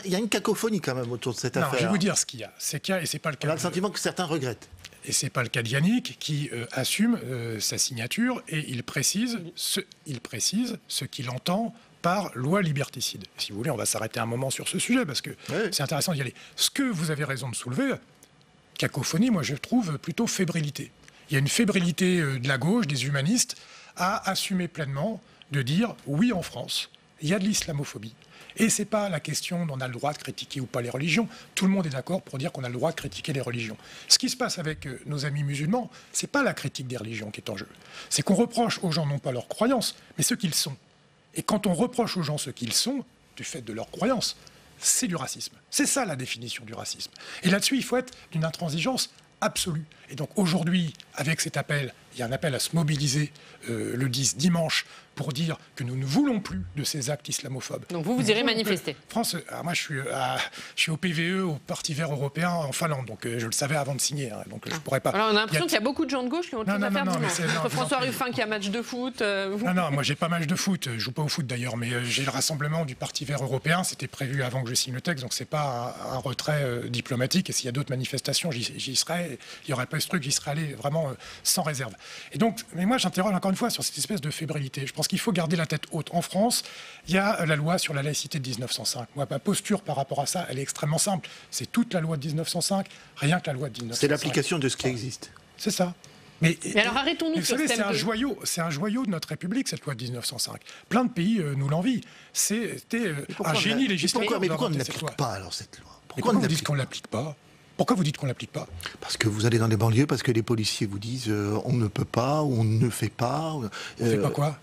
Il y a une cacophonie quand même autour de cette affaire. Je vais vous dire ce qu'il y a. C'est qu'il y a, et c'est pas le cas. On a le sentiment que certains regrettent. Et ce n'est pas le cas de Yannick qui assume sa signature et il précise ce qu'il entend par loi liberticide. Si vous voulez, on va s'arrêter un moment sur ce sujet parce que c'est intéressant d'y aller. Ce que vous avez raison de soulever, cacophonie, moi je trouve plutôt fébrilité. Il y a une fébrilité de la gauche, des humanistes, à assumer pleinement de dire oui, en France, il y a de l'islamophobie. Et ce n'est pas la question d'on a le droit de critiquer ou pas les religions. Tout le monde est d'accord pour dire qu'on a le droit de critiquer les religions. Ce qui se passe avec nos amis musulmans, ce n'est pas la critique des religions qui est en jeu. C'est qu'on reproche aux gens non pas leurs croyances, mais ce qu'ils sont. Et quand on reproche aux gens ce qu'ils sont, du fait de leurs croyances, c'est du racisme. C'est ça la définition du racisme. Et là-dessus, il faut être d'une intransigeance absolue. Et donc aujourd'hui, avec cet appel, il y a un appel à se mobiliser le 10 dimanche pour dire que nous ne voulons plus de ces actes islamophobes. Donc vous irez manifester. France, moi je suis au PVE, au Parti vert européen en Finlande, donc je le savais avant de signer, hein, donc je pourrais pas. Alors on a l'impression qu'il y a beaucoup de gens de gauche qui ont autre chose à faire. Entre François Ruffin qui a match de foot. Non, moi j'ai pas match de foot, je joue pas au foot d'ailleurs, mais j'ai le rassemblement du Parti vert européen, c'était prévu avant que je signe le texte, donc c'est pas un retrait diplomatique, et s'il y a d'autres manifestations, j'y serai, il y aurait pas ce truc, j'y serais allé vraiment sans réserve. Et donc, mais moi j'interroge encore une fois sur cette espèce de fébrilité. Je pense qu'il faut garder la tête haute. En France, il y a la loi sur la laïcité de 1905. Moi, ma posture par rapport à ça, elle est extrêmement simple. C'est toute la loi de 1905, rien que la loi de 1905. C'est l'application de ce qui existe. C'est ça. Mais alors arrêtons-nous. Vous savez, c'est un joyau de notre République, cette loi de 1905. Plein de pays nous l'envient. C'était un génie législatif. Mais pourquoi on ne l'applique pas alors cette loi? Pourquoi vous dites qu'on ne l'applique pas? Pourquoi vous dites qu'on ne l'applique pas? Parce que vous allez dans les banlieues, parce que les policiers vous disent on ne peut pas, ou on ne fait pas. On ne fait pas quoi?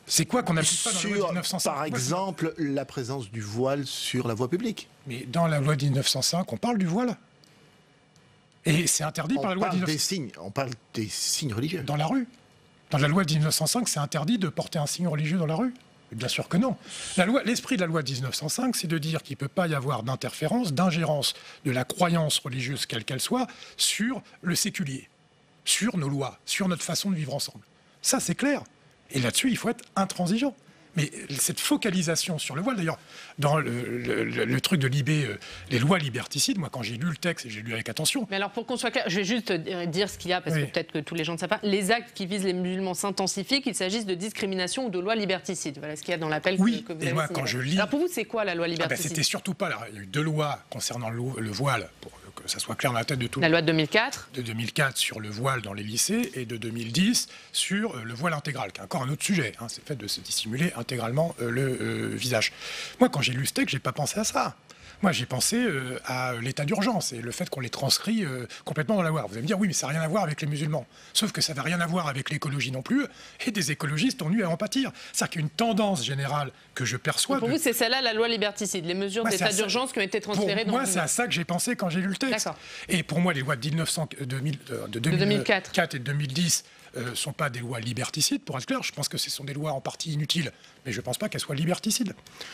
C'est quoi qu'on n'applique pas dans la loi de 1905? Par exemple, la présence du voile sur la voie publique. Mais dans la loi de 1905, on parle du voile. Et c'est interdit par la loi de 1905. On parle des signes religieux. Dans la rue. Dans la loi de 1905, c'est interdit de porter un signe religieux dans la rue? Bien sûr que non. L'esprit de la loi de 1905, c'est de dire qu'il ne peut pas y avoir d'interférence, d'ingérence de la croyance religieuse, quelle qu'elle soit, sur le séculier, sur nos lois, sur notre façon de vivre ensemble. Ça, c'est clair. Et là-dessus, il faut être intransigeant. Mais cette focalisation sur le voile, d'ailleurs, dans le truc de Libé, les lois liberticides, moi, quand j'ai lu le texte, et j'ai lu avec attention... Mais alors, pour qu'on soit clair, je vais juste dire ce qu'il y a, parce que peut-être que tous les gens ne savent pas. Les actes qui visent les musulmans s'intensifient, qu'il s'agisse de discrimination ou de loi liberticide. Voilà ce qu'il y a dans l'appel que vous avez signé. Moi, quand je lis... Alors, pour vous, c'est quoi la loi liberticide? C'était surtout pas... Il y a eu 2 lois concernant le voile, pour que ça soit clair dans la tête de tout le monde. La loi de 2004. De 2004 sur le voile dans les lycées, et de 2010 sur le voile intégral, qui est encore un autre sujet. Hein, c'est le fait de se dissimuler intégralement le visage. Moi, quand j'ai lu ce texte, j'ai pas pensé à ça. Moi, j'ai pensé à l'état d'urgence et le fait qu'on les transcrit complètement dans la loi. Vous allez me dire, oui, mais ça n'a rien à voir avec les musulmans. Sauf que ça n'a rien à voir avec l'écologie non plus, et des écologistes ont eu à en pâtir. C'est-à-dire qu'il y a une tendance générale que je perçois... Pour vous, c'est celle-là, la loi liberticide, les mesures d'état d'urgence qui ont été transférées dans le... Moi, c'est à ça que j'ai pensé quand j'ai lu le texte. Et pour moi, les lois de 2004 et de 2010... ne sont pas des lois liberticides, pour être clair. Je pense que ce sont des lois en partie inutiles, mais je ne pense pas qu'elles soient liberticides.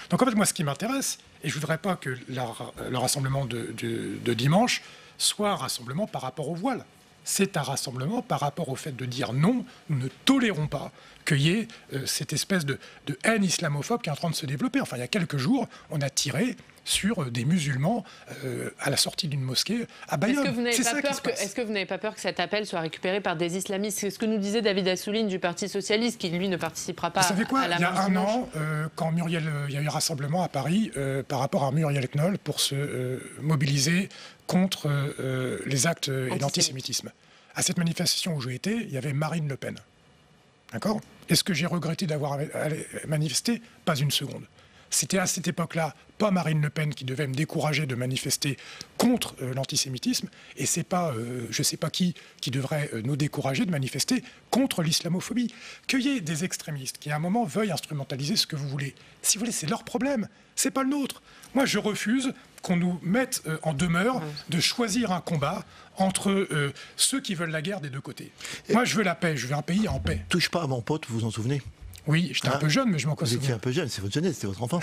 Donc en fait, moi, ce qui m'intéresse, et je ne voudrais pas que le rassemblement de dimanche soit un rassemblement par rapport au voile. C'est un rassemblement par rapport au fait de dire non, nous ne tolérons pas qu'il y ait cette espèce de haine islamophobe qui est en train de se développer. Enfin, il y a quelques jours, on a tiré sur des musulmans à la sortie d'une mosquée à Bayonne. Est-ce que vous n'avez pas peur que cet appel soit récupéré par des islamistes? C'est ce que nous disait David Assouline du Parti Socialiste, qui lui ne participera pas à la marche. Il y a un an, quand il y a eu un rassemblement à Paris par rapport à Muriel Knoll pour se mobiliser contre les actes et l'antisémitisme. À cette manifestation où j'ai été, il y avait Marine Le Pen. D'accord? Est-ce que j'ai regretté d'avoir manifesté? Pas une seconde. C'était à cette époque-là pas Marine Le Pen qui devait me décourager de manifester contre l'antisémitisme, et c'est pas je sais pas qui devrait nous décourager de manifester contre l'islamophobie. Qu'il y ait des extrémistes qui à un moment veuillent instrumentaliser ce que vous voulez, si vous voulez, c'est leur problème, c'est pas le nôtre. Moi je refuse qu'on nous mette en demeure de choisir un combat entre ceux qui veulent la guerre des deux côtés. Moi je veux la paix, je veux un pays en paix. Touche pas à mon pote, vous vous en souvenez? Oui, j'étais un peu jeune, mais je m'en souviens. Vous étiez un peu jeune, c'est votre jeunesse, c'était votre enfant.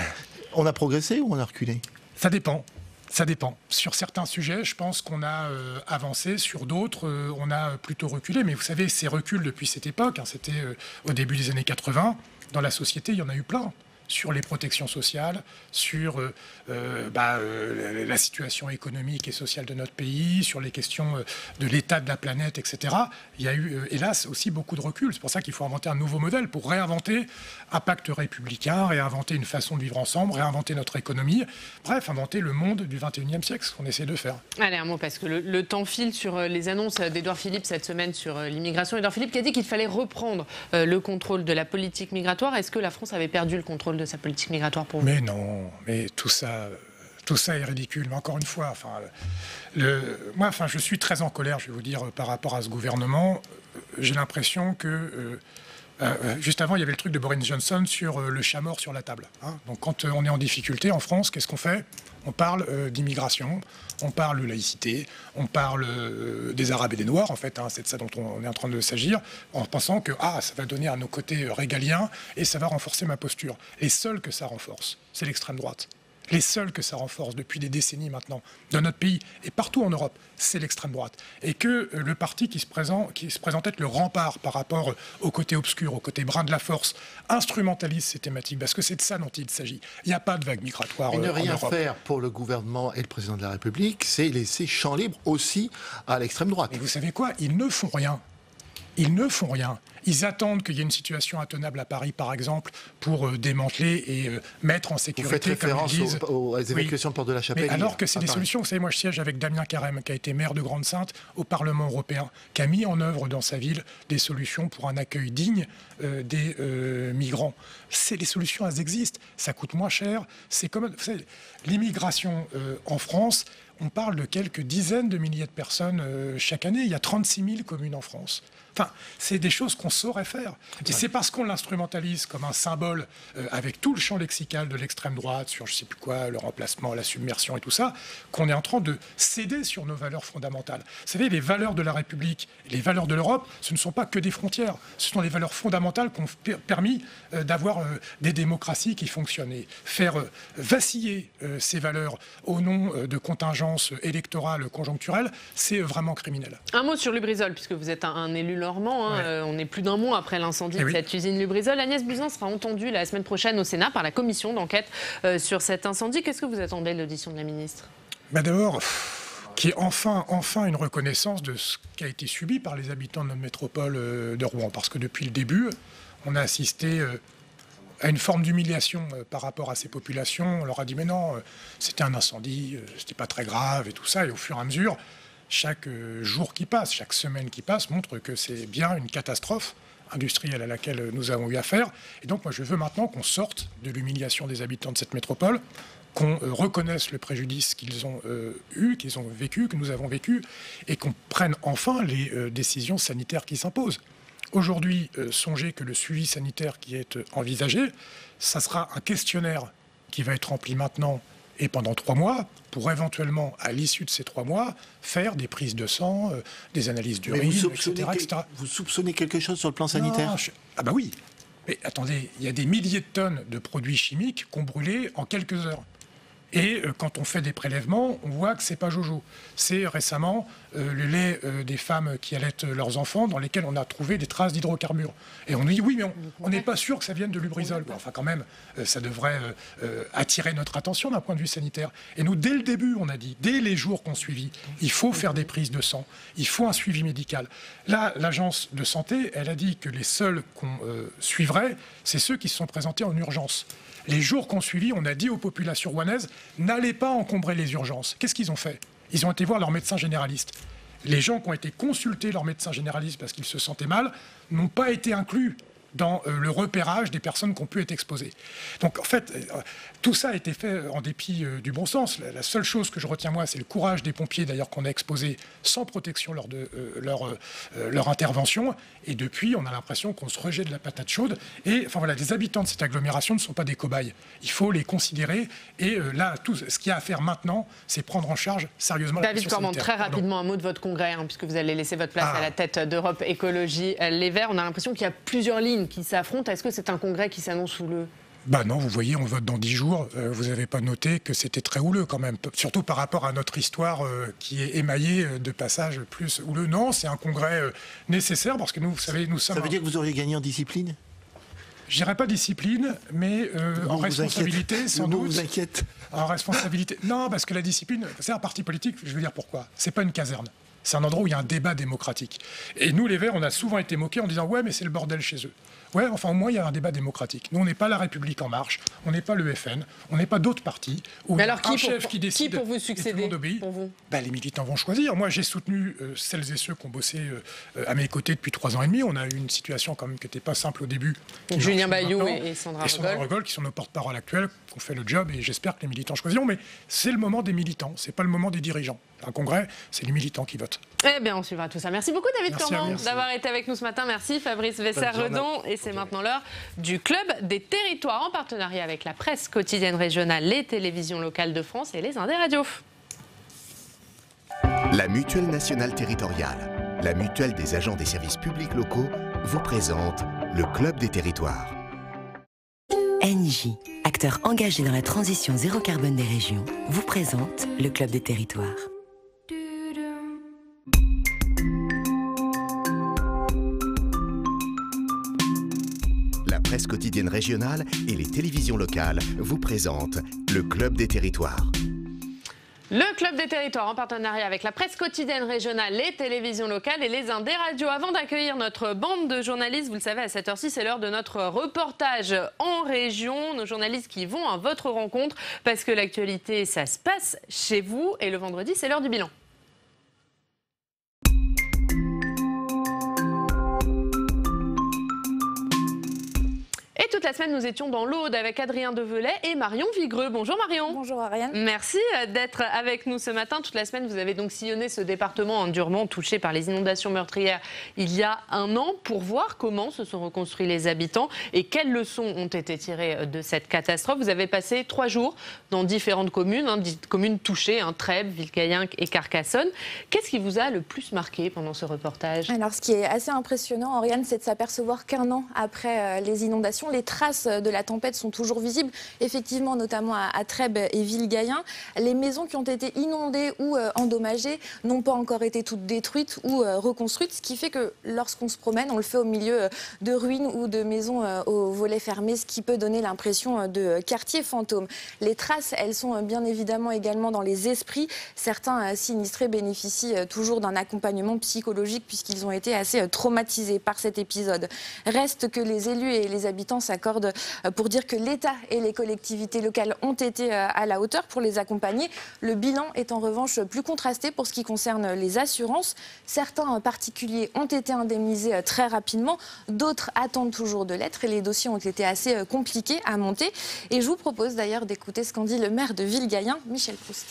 On a progressé ou on a reculé? Ça dépend. Ça dépend. Sur certains sujets, je pense qu'on a avancé. Sur d'autres, on a plutôt reculé. Mais vous savez, ces reculs depuis cette époque, c'était au début des années 80, dans la société, il y en a eu plein. Sur les protections sociales, sur la situation économique et sociale de notre pays, sur les questions de l'état de la planète, etc. Il y a eu, hélas, aussi beaucoup de recul. C'est pour ça qu'il faut inventer un nouveau modèle pour réinventer un pacte républicain, réinventer une façon de vivre ensemble, réinventer notre économie, bref, inventer le monde du 21e siècle, ce qu'on essaie de faire. Allez, un mot, parce que le temps file sur les annonces d'Édouard Philippe cette semaine sur l'immigration. Édouard Philippe qui a dit qu'il fallait reprendre le contrôle de la politique migratoire. Est-ce que la France avait perdu le contrôle de sa politique migratoire pour vous? Mais non, mais tout ça est ridicule. Mais encore une fois, moi, je suis très en colère, je vais vous dire, par rapport à ce gouvernement. J'ai l'impression que juste avant, il y avait le truc de Boris Johnson sur le chat mort sur la table. Donc, quand on est en difficulté en France, qu'est-ce qu'on fait? On parle d'immigration, on parle de laïcité, on parle des Arabes et des Noirs, en fait, c'est de ça dont on est en train de s'agir, en pensant que ça va donner à nos côtés régaliens et ça va renforcer ma posture. Les seuls que ça renforce, c'est l'extrême droite. Les seuls que ça renforce depuis des décennies maintenant, dans notre pays et partout en Europe, c'est l'extrême droite. Et que le parti qui se présente être le rempart par rapport au côté obscur, au côté brin de la force, instrumentalise ces thématiques, parce que c'est de ça dont il s'agit. Il n'y a pas de vague migratoire en Europe. Et ne rien faire pour le gouvernement et le président de la République, c'est laisser champ libre aussi à l'extrême droite. Et vous savez quoi? Ils ne font rien. Ils ne font rien. Ils attendent qu'il y ait une situation intenable à Paris, par exemple, pour démanteler et mettre en sécurité. Vous faites référence comme ils disent, aux évacuations de Porte de la Chapelle. Mais alors que c'est des solutions. Vous savez, moi, je siège avec Damien Carême, qui a été maire de Grande-Sainte au Parlement européen, qui a mis en œuvre dans sa ville des solutions pour un accueil digne des migrants. Les solutions, elles existent. Ça coûte moins cher. C'est comme, vous savez, l'immigration en France. On parle de quelques dizaines de milliers de personnes chaque année. Il y a 36 000 communes en France. Enfin, c'est des choses qu'on saurait faire. Et c'est parce qu'on l'instrumentalise comme un symbole avec tout le champ lexical de l'extrême droite sur je ne sais plus quoi, le remplacement, la submersion et tout ça, qu'on est en train de céder sur nos valeurs fondamentales. Vous savez, les valeurs de la République, les valeurs de l'Europe, ce ne sont pas que des frontières. Ce sont les valeurs fondamentales qui ont permis d'avoir des démocraties qui fonctionnent. Et faire vaciller ces valeurs au nom de contingences électorales conjoncturelles, c'est vraiment criminel. Un mot sur Lubrizol, puisque vous êtes un élu normand. On est plus d'un mois après l'incendie de cette usine Lubrizol. Agnès Buzyn sera entendue la semaine prochaine au Sénat par la commission d'enquête sur cet incendie. Qu'est-ce que vous attendez de l'audition de la ministre? D'abord, qu'il y ait enfin une reconnaissance de ce qui a été subi par les habitants de notre métropole de Rouen. Parce que depuis le début, on a assisté à une forme d'humiliation par rapport à ces populations. On leur a dit mais non, c'était un incendie, c'était pas très grave et tout ça. Et au fur et à mesure, chaque jour qui passe, chaque semaine qui passe montre que c'est bien une catastrophe industrielle à laquelle nous avons eu affaire. Et donc moi je veux maintenant qu'on sorte de l'humiliation des habitants de cette métropole, qu'on reconnaisse le préjudice qu'ils ont eu, qu'ils ont vécu, que nous avons vécu, et qu'on prenne enfin les décisions sanitaires qui s'imposent. Aujourd'hui, songez que le suivi sanitaire qui est envisagé, ça sera un questionnaire qui va être rempli maintenant et pendant 3 mois, pour éventuellement, à l'issue de ces 3 mois, faire des prises de sang, des analyses d'urine, etc. Vous soupçonnez quelque chose sur le plan sanitaire? Ah bah oui. Mais attendez, il y a des milliers de tonnes de produits chimiques qu'on brûlait en quelques heures. Et quand on fait des prélèvements, on voit que c'est pas jojo. C'est récemment le lait des femmes qui allaitent leurs enfants, dans lesquels on a trouvé des traces d'hydrocarbures. Et on nous dit oui, mais on n'est pas sûr que ça vienne de Lubrizol. Enfin, quand même, ça devrait attirer notre attention d'un point de vue sanitaire. Et nous, dès le début, on a dit, dès les jours qu'on suivit, il faut faire des prises de sang, il faut un suivi médical. Là, l'agence de santé, elle a dit que les seuls qu'on suivrait, c'est ceux qui se sont présentés en urgence. Les jours qu'on suivit, on a dit aux populations rouennaises, n'allez pas encombrer les urgences. Qu'est-ce qu'ils ont fait? Ils ont été voir leur médecin généraliste. Les gens qui ont été consulter leur médecin généraliste parce qu'ils se sentaient mal n'ont pas été inclus dans le repérage des personnes qui ont pu être exposées. Donc en fait, tout ça a été fait en dépit du bon sens. La seule chose que je retiens moi, c'est le courage des pompiers d'ailleurs qu'on a exposés sans protection lors de leur intervention. Et depuis, on a l'impression qu'on se rejette de la patate chaude. Et enfin voilà, les habitants de cette agglomération ne sont pas des cobayes. Il faut les considérer. Et là, tout ce qu'il y a à faire maintenant, c'est prendre en charge sérieusement la question sanitaire. David Cormand, très rapidement un mot de votre congrès, puisque vous allez laisser votre place à la tête d'Europe Écologie Les Verts. On a l'impression qu'il y a plusieurs lignes qui s'affrontent. Est-ce que c'est un congrès qui s'annonce houleux ? Bah non, vous voyez, on vote dans 10 jours. Vous n'avez pas noté que c'était très houleux quand même, surtout par rapport à notre histoire qui est émaillée de passages plus houleux. Non, c'est un congrès nécessaire parce que nous, vous savez, nous sommes... Ça veut dire que vous auriez gagné en discipline ? Je dirais pas discipline, mais en responsabilité, sans doute. vous inquiète. En responsabilité. Non, parce que la discipline, c'est un parti politique, je veux dire pourquoi. C'est pas une caserne. C'est un endroit où il y a un débat démocratique. Et nous, les Verts, on a souvent été moqués en disant « ouais, mais c'est le bordel chez eux ». Ouais, enfin, au moins, il y a un débat démocratique. Nous, on n'est pas La République En Marche, on n'est pas le FN, on n'est pas d'autres partis. Mais alors, qui pour vous succéder, pour vous ? Les militants vont choisir. Moi, j'ai soutenu celles et ceux qui ont bossé à mes côtés depuis 3 ans et demi. On a eu une situation quand même qui n'était pas simple au début. Julien Bayou et Sandra Regol, qui sont nos porte-parole actuels, qui ont fait le job, et j'espère que les militants choisiront. Mais c'est le moment des militants, c'est pas le moment des dirigeants. Un congrès, c'est les militants qui votent. Eh bien, on suivra tout ça. Merci beaucoup, David Cormand, d'avoir été avec nous ce matin. Merci, Fabrice Vesser-Redon. Et c'est maintenant l'heure du Club des Territoires, en partenariat avec la presse quotidienne régionale, les télévisions locales de France et les Indes Radio. La Mutuelle nationale territoriale, la mutuelle des agents des services publics locaux, vous présente le Club des Territoires. Engie, acteur engagé dans la transition zéro carbone des régions, vous présente le Club des Territoires. La presse quotidienne régionale et les télévisions locales vous présentent le Club des Territoires. Le Club des Territoires, en partenariat avec la presse quotidienne régionale, les télévisions locales et les Indes Radio. Avant d'accueillir notre bande de journalistes, vous le savez, à cette heure-ci, c'est l'heure de notre reportage en région. Nos journalistes qui vont à votre rencontre, parce que l'actualité, ça se passe chez vous. Et le vendredi, c'est l'heure du bilan. Et toute la semaine, nous étions dans l'Aude avec Adrien Develay et Marion Vigreux. Bonjour Marion. Bonjour Ariane. Merci d'être avec nous ce matin. Toute la semaine, vous avez donc sillonné ce département durement touché par les inondations meurtrières il y a 1 an pour voir comment se sont reconstruits les habitants et quelles leçons ont été tirées de cette catastrophe. Vous avez passé 3 jours dans différentes communes, communes touchées, Trèbes, Villegayenc et Carcassonne. Qu'est-ce qui vous a le plus marqué pendant ce reportage ? Alors, ce qui est assez impressionnant, Ariane, c'est de s'apercevoir qu'1 an après les inondations, les traces de la tempête sont toujours visibles, effectivement, notamment à Trèbes et Villegayenc. Les maisons qui ont été inondées ou endommagées n'ont pas encore été toutes détruites ou reconstruites, ce qui fait que lorsqu'on se promène, on le fait au milieu de ruines ou de maisons aux volets fermés, ce qui peut donner l'impression de quartier fantôme. Les traces, elles sont bien évidemment également dans les esprits. Certains sinistrés bénéficient toujours d'un accompagnement psychologique puisqu'ils ont été assez traumatisés par cet épisode. Reste que les élus et les habitants s'accordent pour dire que l'État et les collectivités locales ont été à la hauteur pour les accompagner. Le bilan est en revanche plus contrasté pour ce qui concerne les assurances. Certains particuliers ont été indemnisés très rapidement, d'autres attendent toujours de l'être et les dossiers ont été assez compliqués à monter. Et je vous propose d'ailleurs d'écouter ce qu'en dit le maire de Villegayenc, Michel Proust.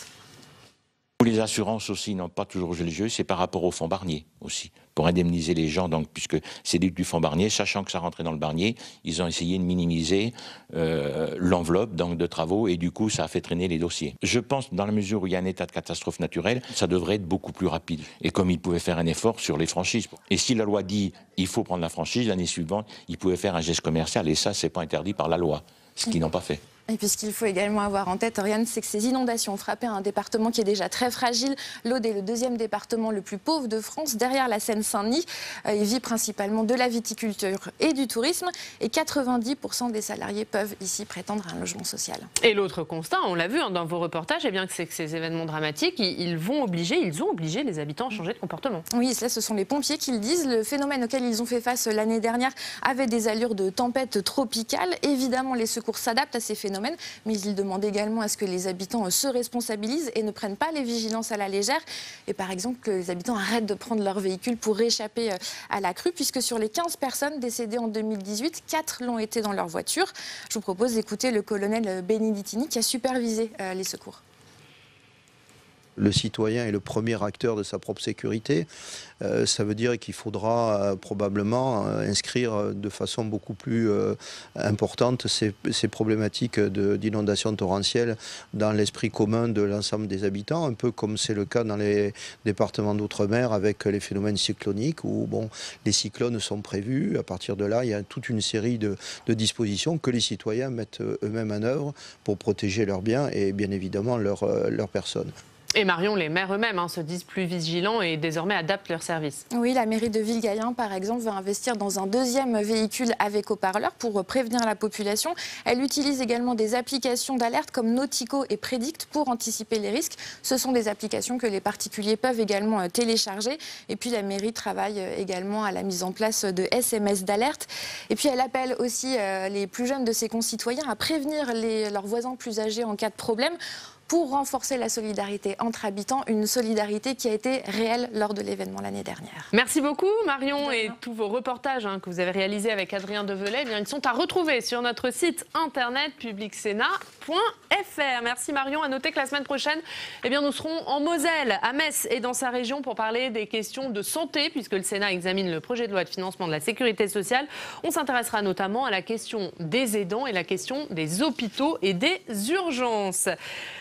Les assurances aussi n'ont pas toujours joué le jeu, c'est par rapport au fonds Barnier aussi, pour indemniser les gens, donc, puisque c'est du fonds Barnier, sachant que ça rentrait dans le Barnier, ils ont essayé de minimiser l'enveloppe de travaux et du coup ça a fait traîner les dossiers. Je pense dans la mesure où il y a un état de catastrophe naturelle, ça devrait être beaucoup plus rapide. Et comme ils pouvaient faire un effort sur les franchises. Et si la loi dit il faut prendre la franchise, l'année suivante, ils pouvaient faire un geste commercial et ça c'est pas interdit par la loi, ce qu'ils n'ont pas fait. Et puis ce qu'il faut également avoir en tête, Ariane, c'est que ces inondations ont frappé un département qui est déjà très fragile. L'Aude est le 2e département le plus pauvre de France, derrière la Seine-Saint-Denis. Il vit principalement de la viticulture et du tourisme. Et 90% des salariés peuvent ici prétendre à un logement social. Et l'autre constat, on l'a vu dans vos reportages, eh bien, c'est que ces événements dramatiques, ils ont obligé les habitants à changer de comportement. Oui, cela, ce sont les pompiers qui le disent. Le phénomène auquel ils ont fait face l'année dernière avait des allures de tempête tropicale. Évidemment, les secours s'adaptent à ces phénomènes. phénomène, mais il demande également à ce que les habitants se responsabilisent et ne prennent pas les vigilances à la légère. Et par exemple, que les habitants arrêtent de prendre leur véhicule pour échapper à la crue, puisque sur les 15 personnes décédées en 2018, 4 l'ont été dans leur voiture. Je vous propose d'écouter le colonel Beneditini qui a supervisé les secours. Le citoyen est le premier acteur de sa propre sécurité. Ça veut dire qu'il faudra probablement inscrire de façon beaucoup plus importante ces problématiques d'inondation torrentielle dans l'esprit commun de l'ensemble des habitants, un peu comme c'est le cas dans les départements d'outre-mer avec les phénomènes cycloniques où les cyclones sont prévus. À partir de là, il y a toute une série de dispositions que les citoyens mettent eux-mêmes en œuvre pour protéger leurs biens et bien évidemment leurs personnes. Et Marion, les maires eux-mêmes se disent plus vigilants et désormais adaptent leurs services. Oui, la mairie de Villegayen, par exemple, va investir dans un deuxième véhicule avec haut-parleur pour prévenir la population. Elle utilise également des applications d'alerte comme Nautico et Predict pour anticiper les risques. Ce sont des applications que les particuliers peuvent également télécharger. Et puis la mairie travaille également à la mise en place de SMS d'alerte. Et puis elle appelle aussi les plus jeunes de ses concitoyens à prévenir leurs voisins plus âgés en cas de problème, pour renforcer la solidarité entre habitants, une solidarité qui a été réelle lors de l'événement l'année dernière. Merci beaucoup Marion, et tous vos reportages que vous avez réalisés avec Adrien Develay, ils sont à retrouver sur notre site internet publicsénat.fr. Merci Marion. À noter que la semaine prochaine, nous serons en Moselle, à Metz et dans sa région pour parler des questions de santé, puisque le Sénat examine le projet de loi de financement de la sécurité sociale. On s'intéressera notamment à la question des aidants et la question des hôpitaux et des urgences.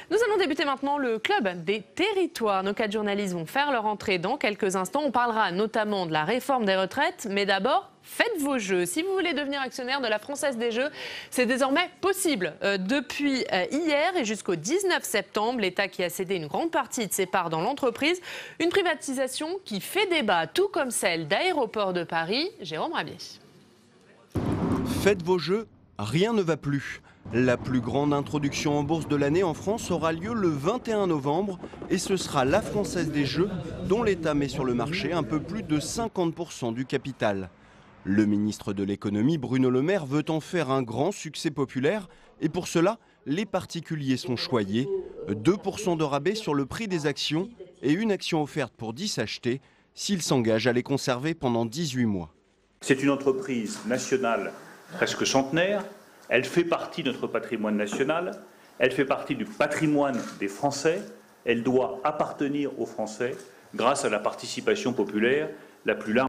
Nous allons débuter maintenant le club des territoires. Nos 4 journalistes vont faire leur entrée dans quelques instants. On parlera notamment de la réforme des retraites, mais d'abord, faites vos jeux. Si vous voulez devenir actionnaire de la Française des Jeux, c'est désormais possible. Depuis hier et jusqu'au 19 septembre, l'État qui a cédé une grande partie de ses parts dans l'entreprise, une privatisation qui fait débat, tout comme celle d'Aéroports de Paris. Jérôme Rabier. Faites vos jeux, rien ne va plus. La plus grande introduction en bourse de l'année en France aura lieu le 21 novembre et ce sera la Française des Jeux dont l'État met sur le marché un peu plus de 50% du capital. Le ministre de l'économie Bruno Le Maire veut en faire un grand succès populaire et pour cela, les particuliers sont choyés. 2% de rabais sur le prix des actions et une action offerte pour 10 achetés s'ils s'engagent à les conserver pendant 18 mois. C'est une entreprise nationale presque centenaire. Elle fait partie de notre patrimoine national, elle fait partie du patrimoine des Français, elle doit appartenir aux Français grâce à la participation populaire la plus large.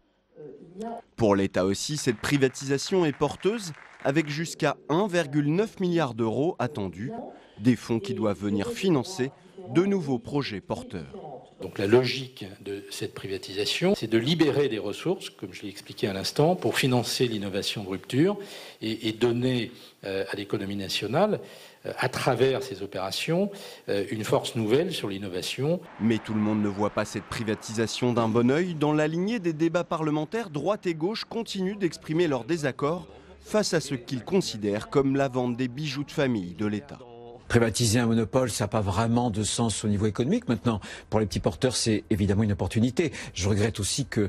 Pour l'État aussi, cette privatisation est porteuse avec jusqu'à 1,9 milliard d'euros attendus, des fonds qui doivent venir financer de nouveaux projets porteurs. Donc la logique de cette privatisation, c'est de libérer des ressources, comme je l'ai expliqué à l'instant, pour financer l'innovation de rupture et donner à l'économie nationale, à travers ces opérations, une force nouvelle sur l'innovation. Mais tout le monde ne voit pas cette privatisation d'un bon œil. Dans la lignée des débats parlementaires, droite et gauche continuent d'exprimer leur désaccord face à ce qu'ils considèrent comme la vente des bijoux de famille de l'État. Privatiser un monopole, ça n'a pas vraiment de sens au niveau économique. Maintenant, pour les petits porteurs, c'est évidemment une opportunité. Je regrette aussi que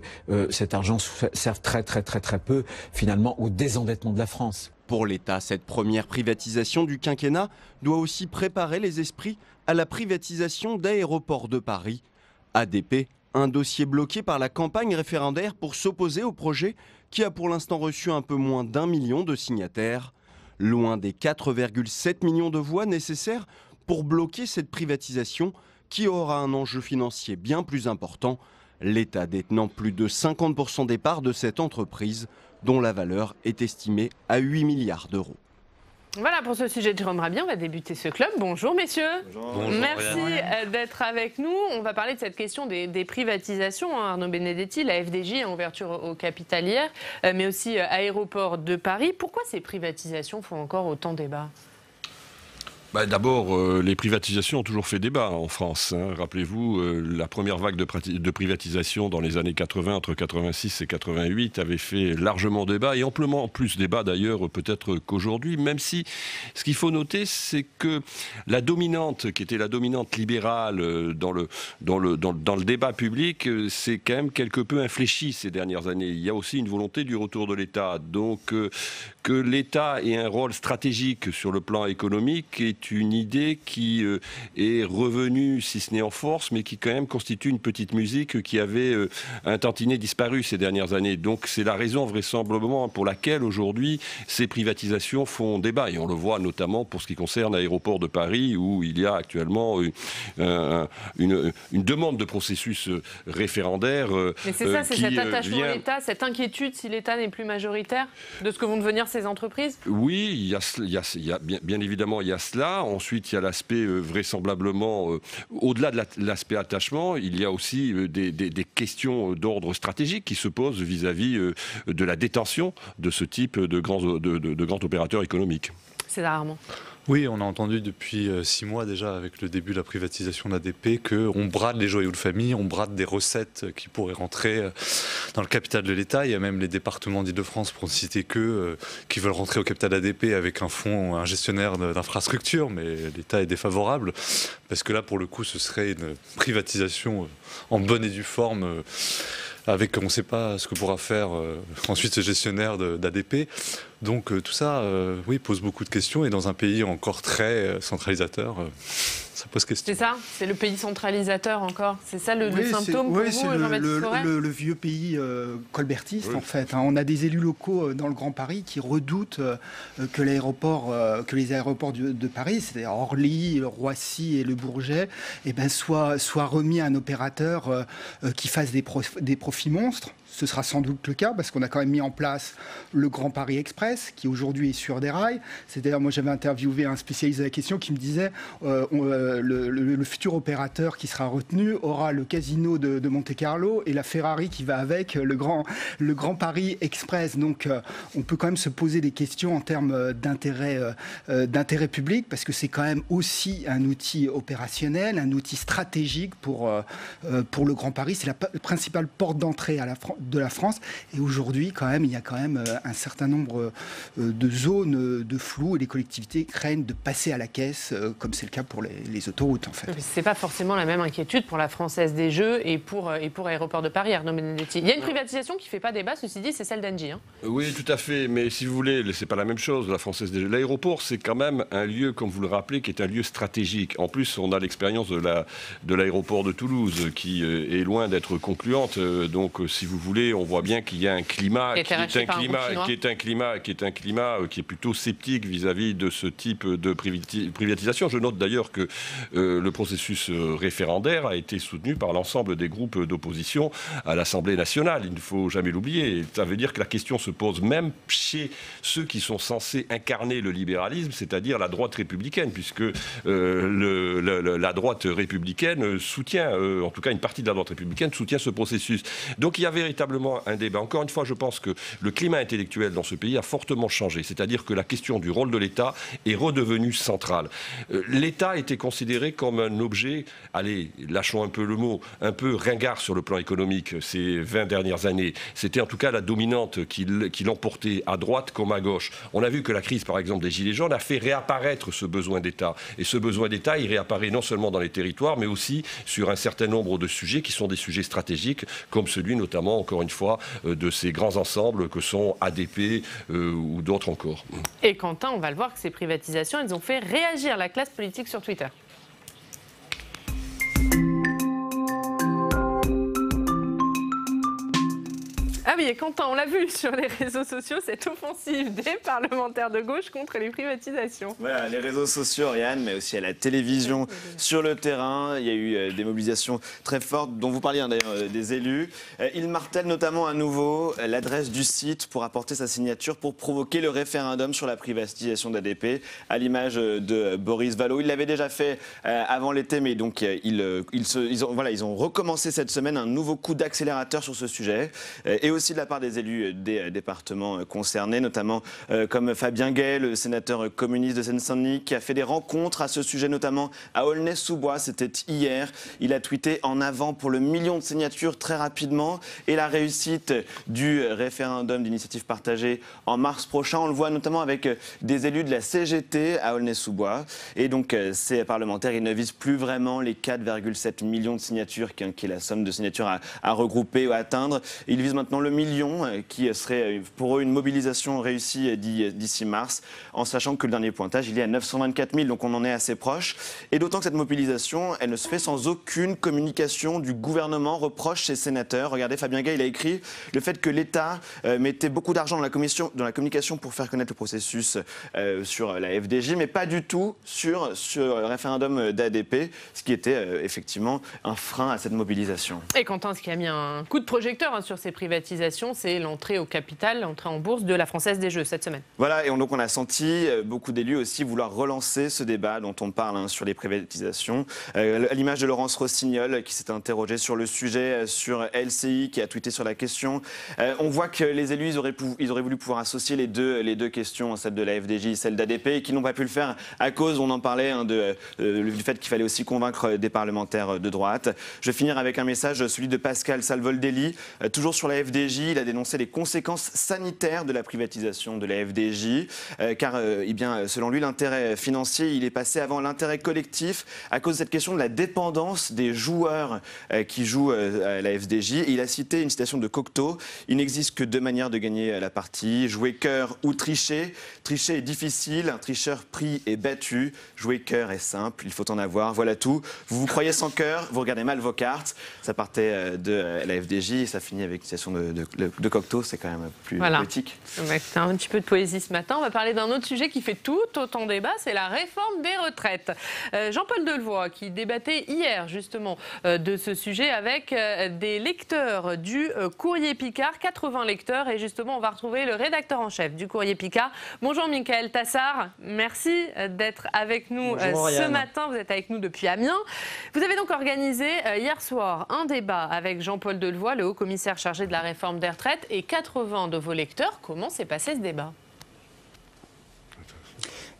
cet argent serve très peu, finalement, au désendettement de la France. Pour l'État, cette première privatisation du quinquennat doit aussi préparer les esprits à la privatisation d'Aéroports de Paris. ADP, un dossier bloqué par la campagne référendaire pour s'opposer au projet qui a pour l'instant reçu un peu moins d'1 million de signataires. Loin des 4,7 millions de voix nécessaires pour bloquer cette privatisation qui aura un enjeu financier bien plus important, l'État détenant plus de 50% des parts de cette entreprise dont la valeur est estimée à 8 milliards d'euros. Voilà pour ce sujet de Jérôme Rabier, on va débuter ce club. Bonjour messieurs. Bonjour. Merci d'être avec nous. On va parler de cette question des privatisations. Arnaud Benedetti, la FDJ en ouverture au capital hier, mais aussi Aéroports de Paris. Pourquoi ces privatisations font encore autant débat ? D'abord, les privatisations ont toujours fait débat en France. Rappelez-vous, la première vague de privatisation dans les années 80, entre 86 et 88, avait fait largement débat, et amplement plus débat d'ailleurs peut-être qu'aujourd'hui, même si ce qu'il faut noter, c'est que la dominante, qui était la dominante libérale dans le débat public, s'est quand même quelque peu infléchie ces dernières années. Il y a aussi une volonté du retour de l'État. Donc, que l'État ait un rôle stratégique sur le plan économique est une idée qui est revenue, si ce n'est en force, mais qui quand même constitue une petite musique qui avait un tantinet disparu ces dernières années. Donc c'est la raison vraisemblablement pour laquelle aujourd'hui ces privatisations font débat. Et on le voit notamment pour ce qui concerne l'aéroport de Paris, où il y a actuellement une demande de processus référendaire. Mais c'est ça, c'est cet attachement à l'État, cette inquiétude si l'État n'est plus majoritaire de ce que vont devenir ces entreprises. Oui, il y a bien évidemment, il y a cela. Ensuite, il y a l'aspect vraisemblablement, au-delà de l'aspect attachement, il y a aussi des questions d'ordre stratégique qui se posent vis-à-vis de la détention de ce type de grands opérateurs économiques. C'est rarement. Oui, on a entendu depuis 6 mois déjà, avec le début de la privatisation d'ADP, qu'on brade les joyaux de famille, on brade des recettes qui pourraient rentrer dans le capital de l'État. Il y a même les départements d'Île-de-France, pour ne citer qu'eux, qui veulent rentrer au capital d'ADP avec un fonds, un gestionnaire d'infrastructure, mais l'État est défavorable, parce que là, pour le coup, ce serait une privatisation en bonne et due forme, avec on ne sait pas ce que pourra faire ensuite ce gestionnaire d'ADP. Donc tout ça, oui, pose beaucoup de questions, et dans un pays encore très centralisateur, ça pose question. C'est ça, c'est le pays centralisateur encore. C'est ça le symptôme pour vous, Jean-Baptiste Forest ? Le vieux pays colbertiste, en fait. On a des élus locaux dans le Grand Paris qui redoutent que les aéroports de Paris, c'est-à-dire Orly, Roissy et le Bourget, soient remis à un opérateur qui fasse des profits monstres. Ce sera sans doute le cas, parce qu'on a quand même mis en place le Grand Paris Express, qui aujourd'hui est sur des rails. C'est-à-dire, moi j'avais interviewé un spécialiste de la question qui me disait le futur opérateur qui sera retenu aura le casino de Monte-Carlo et la Ferrari qui va avec, le Grand Paris Express. Donc on peut quand même se poser des questions en termes d'intérêt public, parce que c'est quand même aussi un outil opérationnel, un outil stratégique pour le Grand Paris. C'est la principale porte d'entrée de la France, et aujourd'hui quand même il y a quand même un certain nombre de zones de flou, et les collectivités craignent de passer à la caisse, comme c'est le cas pour les autoroutes en fait. C'est pas forcément la même inquiétude pour la Française des Jeux et pour Aéroport de Paris, Arnaud Benedetti. Il y a une privatisation qui fait pas débat, ceci dit, c'est celle d'Engie. Oui, tout à fait, mais si vous voulez, c'est pas la même chose, la Française des Jeux. L'aéroport, c'est quand même un lieu, comme vous le rappelez, qui est un lieu stratégique. En plus, on a l'expérience de l'aéroport de Toulouse, qui est loin d'être concluante. Donc, si vous voulez, on voit bien qu'il y a un climat qui est plutôt sceptique vis-à-vis de ce type de privatisation. Je note d'ailleurs que le processus référendaire a été soutenu par l'ensemble des groupes d'opposition à l'Assemblée nationale. Il ne faut jamais l'oublier. Ça veut dire que la question se pose même chez ceux qui sont censés incarner le libéralisme, c'est-à-dire la droite républicaine, puisque la droite républicaine soutient, en tout cas une partie de la droite républicaine soutient ce processus. Donc il y a véritablement un débat. Encore une fois, je pense que le climat intellectuel dans ce pays a fortement changé, c'est-à-dire que la question du rôle de l'État est redevenue centrale. L'État était considéré comme un objet, allez, lâchons un peu le mot, un peu ringard sur le plan économique ces 20 dernières années. C'était en tout cas la dominante qui l'emportait à droite comme à gauche. On a vu que la crise, par exemple, des Gilets jaunes a fait réapparaître ce besoin d'État. Et ce besoin d'État, il réapparaît non seulement dans les territoires, mais aussi sur un certain nombre de sujets qui sont des sujets stratégiques, comme celui notamment, encore une fois, de ces grands ensembles que sont ADP ou d'autres encore. Et Quentin, on va le voir que ces privatisations, elles ont fait réagir la classe politique sur Twitter. Ah oui, et Quentin, on l'a vu sur les réseaux sociaux, cette offensive des parlementaires de gauche contre les privatisations. Voilà, les réseaux sociaux, Oriane, mais aussi à la télévision, sur le terrain. Il y a eu des mobilisations très fortes, dont vous parliez d'ailleurs des élus. Ils martèlent notamment à nouveau l'adresse du site pour apporter sa signature pour provoquer le référendum sur la privatisation d'ADP, à l'image de Boris Vallaud. Ils l'avaient déjà fait avant l'été, mais donc ils ont recommencé cette semaine un nouveau coup d'accélérateur sur ce sujet. Et aussi aussi de la part des élus des départements concernés, notamment comme Fabien Gay, le sénateur communiste de Seine-Saint-Denis, qui a fait des rencontres à ce sujet, notamment à Aulnay-sous-Bois. C'était hier. Il a tweeté en avant pour le million de signatures très rapidement et la réussite du référendum d'initiative partagée en mars prochain. On le voit notamment avec des élus de la CGT à Aulnay-sous-Bois. Et donc, ces parlementaires, ils ne visent plus vraiment les 4,7 millions de signatures, qui est la somme de signatures à regrouper ou à atteindre. Ils visent maintenant le million, qui serait pour eux une mobilisation réussie d'ici mars, en sachant que le dernier pointage, il est à 924 000, donc on en est assez proche. Et d'autant que cette mobilisation, elle ne se fait sans aucune communication du gouvernement, reproche ses sénateurs. Regardez, Fabien Gay, il a écrit le fait que l'État mettait beaucoup d'argent dans la communication pour faire connaître le processus sur la FDJ, mais pas du tout sur le référendum d'ADP, ce qui était effectivement un frein à cette mobilisation. Et Quentin, ce qui a mis un coup de projecteur sur ces privatisations, c'est l'entrée au capital, l'entrée en bourse de la Française des Jeux cette semaine. Voilà, et donc on a senti beaucoup d'élus aussi vouloir relancer ce débat dont on parle sur les privatisations. À l'image de Laurence Rossignol, qui s'est interrogée sur le sujet, sur LCI, qui a tweeté sur la question. On voit que les élus, ils auraient voulu pouvoir associer les deux questions, celle de la FDJ et celle d'ADP, et qui n'ont pas pu le faire à cause, on en parlait, du fait qu'il fallait aussi convaincre des parlementaires de droite. Je vais finir avec un message, celui de Pascal Salvoldelli. Toujours sur la FDJ, il a dénoncé les conséquences sanitaires de la privatisation de la FDJ, car selon lui, l'intérêt financier, il est passé avant l'intérêt collectif à cause de cette question de la dépendance des joueurs qui jouent à la FDJ. Et il a cité une citation de Cocteau: il n'existe que deux manières de gagner la partie, jouer cœur ou tricher. Tricher est difficile, un tricheur pris est battu. Jouer cœur est simple, il faut en avoir, voilà tout. Vous croyez sans cœur, vous regardez mal vos cartes. Ça partait de la FDJ et ça finit avec une citation de Cocteau, c'est quand même plus poétique. C'est un petit peu de poésie ce matin. On va parler d'un autre sujet qui fait tout autant débat, c'est la réforme des retraites. Jean-Paul Delevoye, qui débattait hier justement de ce sujet avec des lecteurs du Courrier Picard, 80 lecteurs, et justement on va retrouver le rédacteur en chef du Courrier Picard. Bonjour Mickaël Tassard, merci d'être avec nous ce matin. Vous êtes avec nous depuis Amiens. Vous avez donc organisé hier soir un débat avec Jean-Paul Delevoye, le haut-commissaire chargé de la réforme des retraites, et 80 de vos lecteurs. Comment s'est passé ce débat ?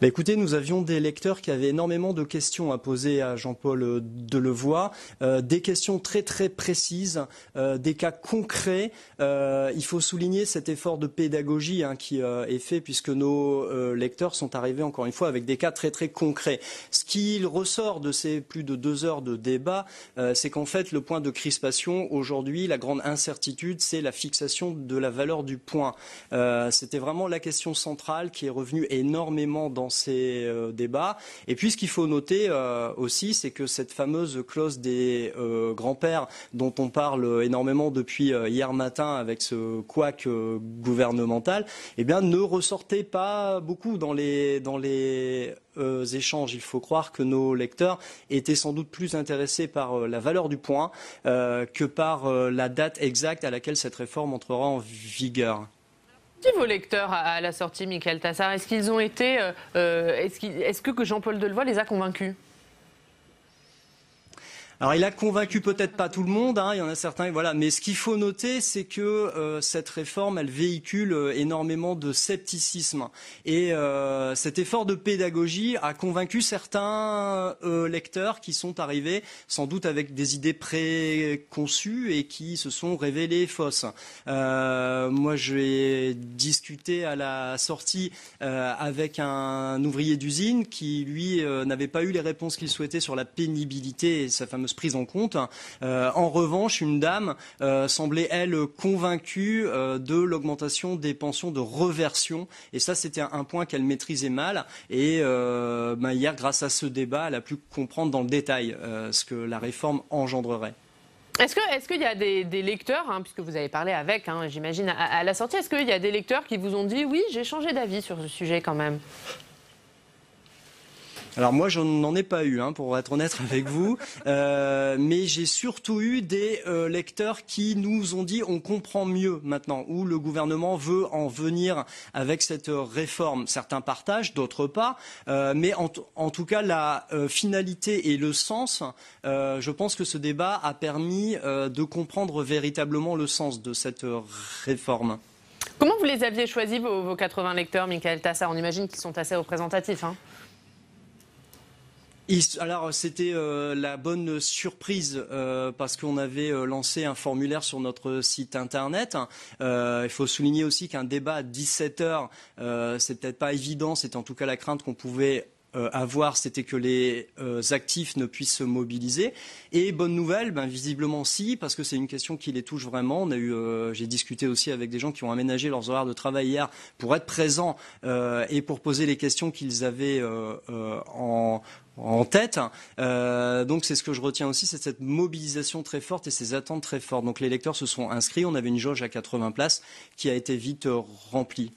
Écoutez, nous avions des lecteurs qui avaient énormément de questions à poser à Jean-Paul Delevoye, des questions très très précises, des cas concrets. Il faut souligner cet effort de pédagogie qui est fait, puisque nos lecteurs sont arrivés encore une fois avec des cas très très concrets. Ce qui ressort de ces plus de 2 heures de débat, c'est qu'en fait le point de crispation aujourd'hui, la grande incertitude, c'est la fixation de la valeur du point. C'était vraiment la question centrale qui est revenue énormément dans ces débats. Et puis ce qu'il faut noter aussi, c'est que cette fameuse clause des grands-pères dont on parle énormément depuis hier matin avec ce couac gouvernemental, ne ressortait pas beaucoup dans les échanges. Il faut croire que nos lecteurs étaient sans doute plus intéressés par la valeur du point que par la date exacte à laquelle cette réforme entrera en vigueur. Qui vos lecteurs à la sortie, Mickaël Tassard? Est-ce qu'ils ont été, est-ce que Jean-Paul Delevoye les a convaincus? Alors il a convaincu peut-être pas tout le monde, il y en a certains, voilà. Mais ce qu'il faut noter, c'est que cette réforme, elle véhicule énormément de scepticisme. Et cet effort de pédagogie a convaincu certains lecteurs qui sont arrivés sans doute avec des idées préconçues et qui se sont révélées fausses. Moi, j'ai discuté à la sortie avec un ouvrier d'usine qui, lui, n'avait pas eu les réponses qu'il souhaitait sur la pénibilité et sa fameuse prise en compte. En revanche, une dame semblait, elle, convaincue de l'augmentation des pensions de reversion. Et ça, c'était un point qu'elle maîtrisait mal. Et hier, grâce à ce débat, elle a pu comprendre dans le détail ce que la réforme engendrerait. Est-ce qu'il y a des lecteurs, puisque vous avez parlé avec, j'imagine, à la sortie, est-ce qu'il y a des lecteurs qui vous ont dit « oui, j'ai changé d'avis sur ce sujet quand même » Alors moi, je n'en ai pas eu, pour être honnête avec vous, mais j'ai surtout eu des lecteurs qui nous ont dit on comprend mieux maintenant où le gouvernement veut en venir avec cette réforme. Certains partagent, d'autres pas, mais en tout cas la finalité et le sens, je pense que ce débat a permis de comprendre véritablement le sens de cette réforme. Comment vous les aviez choisis, vos 80 lecteurs, Michael Tassart? On imagine qu'ils sont assez représentatifs. Alors c'était la bonne surprise parce qu'on avait lancé un formulaire sur notre site internet. Il faut souligner aussi qu'un débat à 17h, c'est peut-être pas évident, c'est en tout cas la crainte qu'on pouvait avoir, c'était que les actifs ne puissent se mobiliser. Et bonne nouvelle, visiblement si, parce que c'est une question qui les touche vraiment. On a eu, j'ai discuté aussi avec des gens qui ont aménagé leurs horaires de travail hier pour être présents et pour poser les questions qu'ils avaient en tête. Donc c'est ce que je retiens aussi, c'est cette mobilisation très forte et ces attentes très fortes. Donc les lecteurs se sont inscrits, on avait une jauge à 80 places qui a été vite remplie.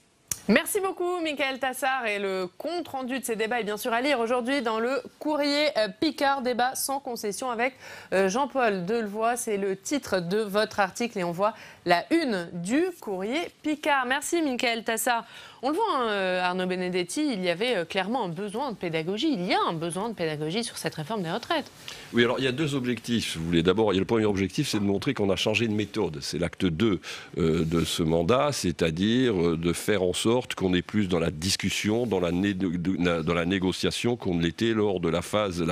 Merci beaucoup, Michael Tassart. Et le compte-rendu de ces débats est bien sûr à lire aujourd'hui dans le Courrier Picard, débat sans concession avec Jean-Paul Delevoye. C'est le titre de votre article et on voit la une du Courrier Picard. Merci, Michael Tassart. On le voit, Arnaud Benedetti, il y avait clairement un besoin de pédagogie. Il y a un besoin de pédagogie sur cette réforme des retraites. Oui, alors il y a deux objectifs. Vous voulez d'abord, le premier objectif, c'est de montrer qu'on a changé de méthode. C'est l'acte 2 de ce mandat, c'est-à-dire de faire en sorte qu'on est plus dans la discussion, dans la négociation qu'on ne l'était lors de la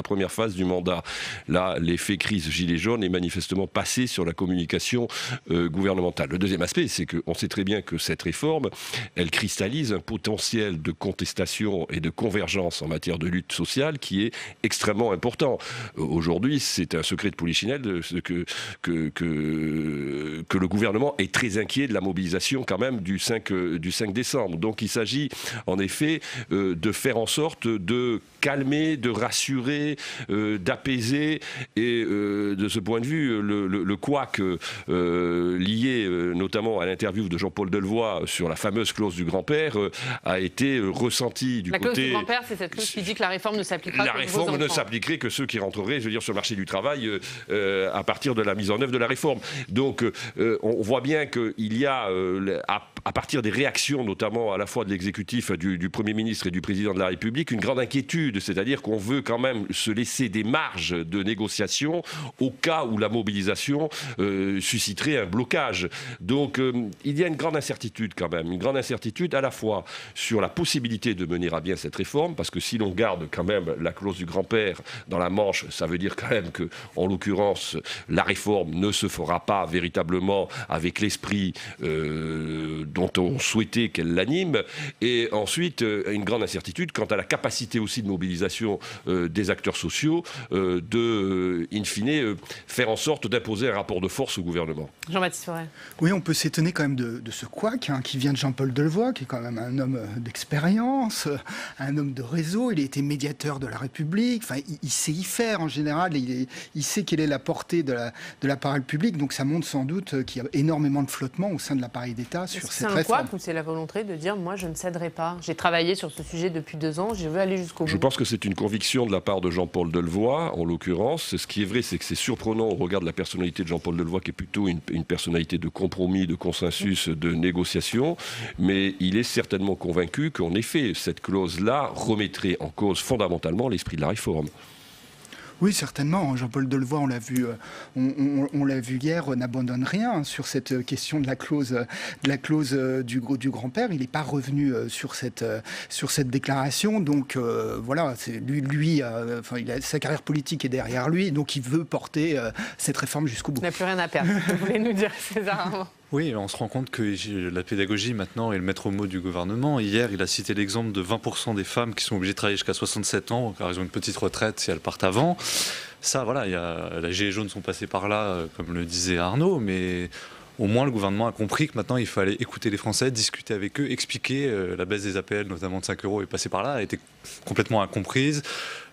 première phase du mandat. Là, l'effet crise gilet jaune est manifestement passé sur la communication gouvernementale. Le deuxième aspect, c'est qu'on sait très bien que cette réforme, elle cristallise un potentiel de contestation et de convergence en matière de lutte sociale qui est extrêmement important. Aujourd'hui, c'est un secret de polichinelle que le gouvernement est très inquiet de la mobilisation quand même du 5 décembre. Donc il s'agit en effet de faire en sorte de calmer, de rassurer, d'apaiser et de ce point de vue, le couac lié notamment à l'interview de Jean-Paul Delevoye sur la fameuse clause du grand-père a été ressenti du côté... La clause du grand-père, c'est cette clause qui dit que la réforme ne s'appliquera La réforme ne s'appliquerait que ceux qui rentreraient, je veux dire, sur le marché du travail à partir de la mise en œuvre de la réforme. Donc on voit bien qu'il y a, à partir des réactions, notamment à la fois de l'exécutif, du Premier ministre et du Président de la République, une grande inquiétude, c'est-à-dire qu'on veut quand même se laisser des marges de négociation au cas où la mobilisation susciterait un blocage. Donc il y a une grande incertitude quand même, une grande incertitude à la fois sur la possibilité de mener à bien cette réforme, parce que si l'on garde quand même la clause du grand-père dans la manche, ça veut dire quand même que, en l'occurrence, la réforme ne se fera pas véritablement avec l'esprit dont on souhaitait qu'elle l'anime, et ensuite une grande incertitude quant à la capacité aussi de mobilisation des acteurs sociaux de, in fine, faire en sorte d'imposer un rapport de force au gouvernement. Jean-Baptiste Forêt. Oui, on peut s'étonner quand même de ce couac qui vient de Jean-Paul Delevoye, qui est quand même un homme d'expérience, un homme de réseau. Il a été médiateur de la République. Enfin, il sait y faire en général. Il sait quelle est la portée de l'appareil public. Donc ça montre sans doute qu'il y a énormément de flottement au sein de l'appareil d'État sur cette réforme. C'est un couac ou c'est la volonté de dire moi je ne céderai pas. J'ai travaillé sur ce sujet depuis 2 ans. Je veux aller jusqu'au bout. Je pense que c'est une conviction de la part de Jean-Paul Delevoye, en l'occurrence. Ce qui est vrai, c'est que c'est surprenant au regard de la personnalité de Jean-Paul Delevoye, qui est plutôt une personnalité de compromis, de consensus, de négociation. Mais il est certainement convaincu qu'en effet, cette clause-là remettrait en cause fondamentalement l'esprit de la réforme. Oui, certainement. Jean-Paul Delevoye, on l'a vu hier, n'abandonne rien sur cette question de la clause du grand-père. Il n'est pas revenu sur cette déclaration. Donc voilà, sa carrière politique est derrière lui, donc il veut porter cette réforme jusqu'au bout. Il n'a plus rien à perdre. Vous voulez nous dire, César Armand? Oui, on se rend compte que la pédagogie maintenant est le maître mot du gouvernement. Hier, il a cité l'exemple de 20% des femmes qui sont obligées de travailler jusqu'à 67 ans car elles ont une petite retraite si elles partent avant. Ça, voilà, les gilets jaunes sont passés par là, comme le disait Arnaud, mais au moins le gouvernement a compris que maintenant il fallait écouter les Français, discuter avec eux, expliquer. La baisse des APL, notamment de 5 € est passée par là, elle a été complètement incomprise.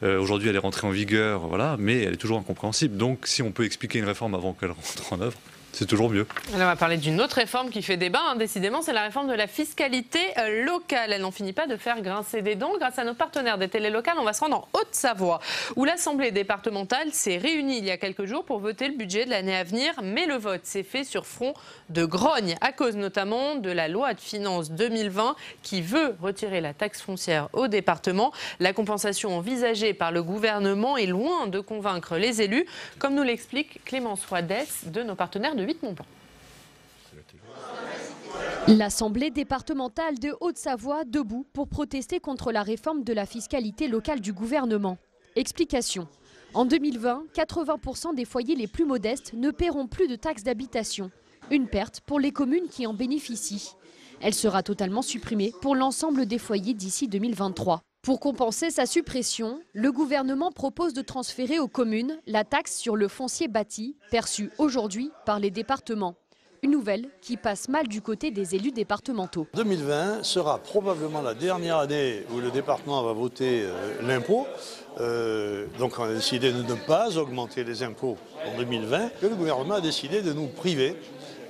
Aujourd'hui, elle est rentrée en vigueur, voilà, mais elle est toujours incompréhensible. Donc, si on peut expliquer une réforme avant qu'elle rentre en œuvre, c'est toujours mieux. Alors, on va parler d'une autre réforme qui fait débat, décidément, c'est la réforme de la fiscalité locale. Elle n'en finit pas de faire grincer des dents. Grâce à nos partenaires des télés locales, on va se rendre en Haute-Savoie, où l'Assemblée départementale s'est réunie il y a quelques jours pour voter le budget de l'année à venir. Mais le vote s'est fait sur front de grogne, à cause notamment de la loi de finances 2020 qui veut retirer la taxe foncière au département. La compensation envisagée par le gouvernement est loin de convaincre les élus, comme nous l'explique Clémence Roidès de nos partenaires de Huit-Montblanc. L'Assemblée départementale de Haute-Savoie debout pour protester contre la réforme de la fiscalité locale du gouvernement. Explication. En 2020, 80% des foyers les plus modestes ne paieront plus de taxes d'habitation. Une perte pour les communes qui en bénéficient. Elle sera totalement supprimée pour l'ensemble des foyers d'ici 2023. Pour compenser sa suppression, le gouvernement propose de transférer aux communes la taxe sur le foncier bâti, perçue aujourd'hui par les départements. Une nouvelle qui passe mal du côté des élus départementaux. 2020 sera probablement la dernière année où le département va voter l'impôt. Donc on a décidé de ne pas augmenter les impôts en 2020. Et le gouvernement a décidé de nous priver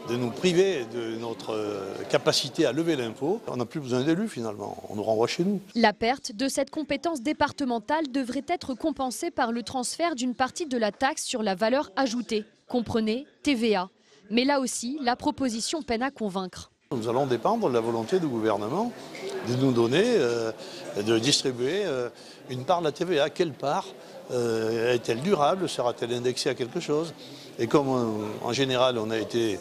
de notre capacité à lever l'impôt. On n'a plus besoin d'élus finalement, on nous renvoie chez nous. La perte de cette compétence départementale devrait être compensée par le transfert d'une partie de la taxe sur la valeur ajoutée, comprenez TVA. Mais là aussi, la proposition peine à convaincre. Nous allons dépendre de la volonté du gouvernement de nous donner, de distribuer une part de la TVA. Quelle part est-elle durable? Sera-t-elle indexée à quelque chose? Et comme en général on a été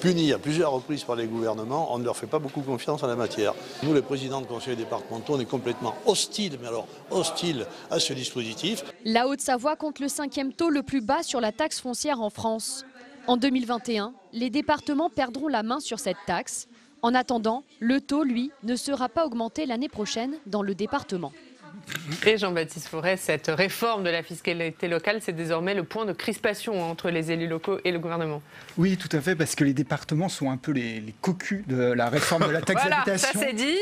punis à plusieurs reprises par les gouvernements, on ne leur fait pas beaucoup confiance en la matière. Nous, les présidents de conseils départementaux, on est complètement hostiles, mais alors hostiles à ce dispositif. La Haute-Savoie compte le 5e taux le plus bas sur la taxe foncière en France. En 2021, les départements perdront la main sur cette taxe. En attendant, le taux, lui, ne sera pas augmenté l'année prochaine dans le département. Et Jean-Baptiste Forêt, cette réforme de la fiscalité locale, c'est désormais le point de crispation entre les élus locaux et le gouvernement. Oui, tout à fait, parce que les départements sont un peu les cocus de la réforme de la taxe d'habitation. Voilà, ça c'est dit.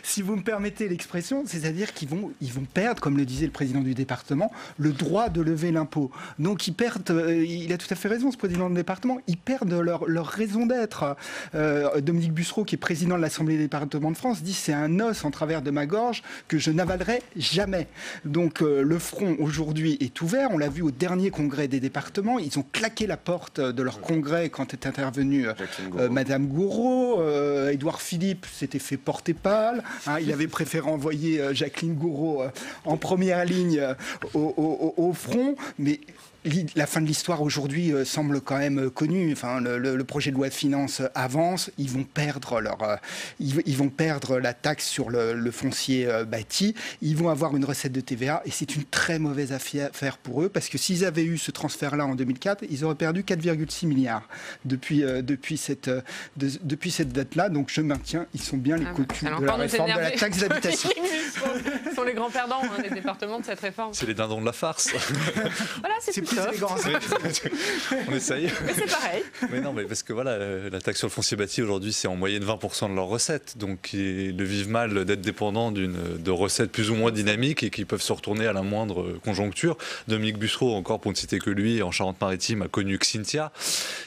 si vous me permettez l'expression, c'est-à-dire qu'ils vont perdre, comme le disait le président du département, le droit de lever l'impôt. Donc ils perdent, il a tout à fait raison ce président du département, ils perdent leur raison d'être. Dominique Bussereau, qui est président de l'Assemblée des départements de France, dit c'est un os en travers de ma gorge que je n'avalerai jamais. Donc le front aujourd'hui est ouvert, on l'a vu au dernier congrès des départements, ils ont claqué la porte de leur congrès quand est intervenue Madame Gouraud, Édouard Philippe s'était fait porter pâle, il avait préféré envoyer Jacqueline Gouraud en première ligne au front, mais la fin de l'histoire aujourd'hui semble quand même connue. Enfin, le projet de loi de finances avance. Ils vont perdre la taxe sur le foncier bâti. Ils vont avoir une recette de TVA et c'est une très mauvaise affaire pour eux parce que s'ils avaient eu ce transfert-là en 2004, ils auraient perdu 4,6 milliards depuis cette date-là. Donc je maintiens, ils sont bien les cocus de la réforme de la taxe d'habitation. Ce sont les grands perdants des départements de cette réforme. C'est les dindons de la farce. Voilà, c'est plus élégant. On essaye. Mais c'est pareil. Mais non, mais parce que voilà, la taxe sur le foncier bâti aujourd'hui, c'est en moyenne 20% de leurs recettes. Donc ils le vivent mal d'être dépendants de recettes plus ou moins dynamiques et qui peuvent se retourner à la moindre conjoncture. Dominique Bussereau, encore pour ne citer que lui, en Charente-Maritime, a connu Xynthia,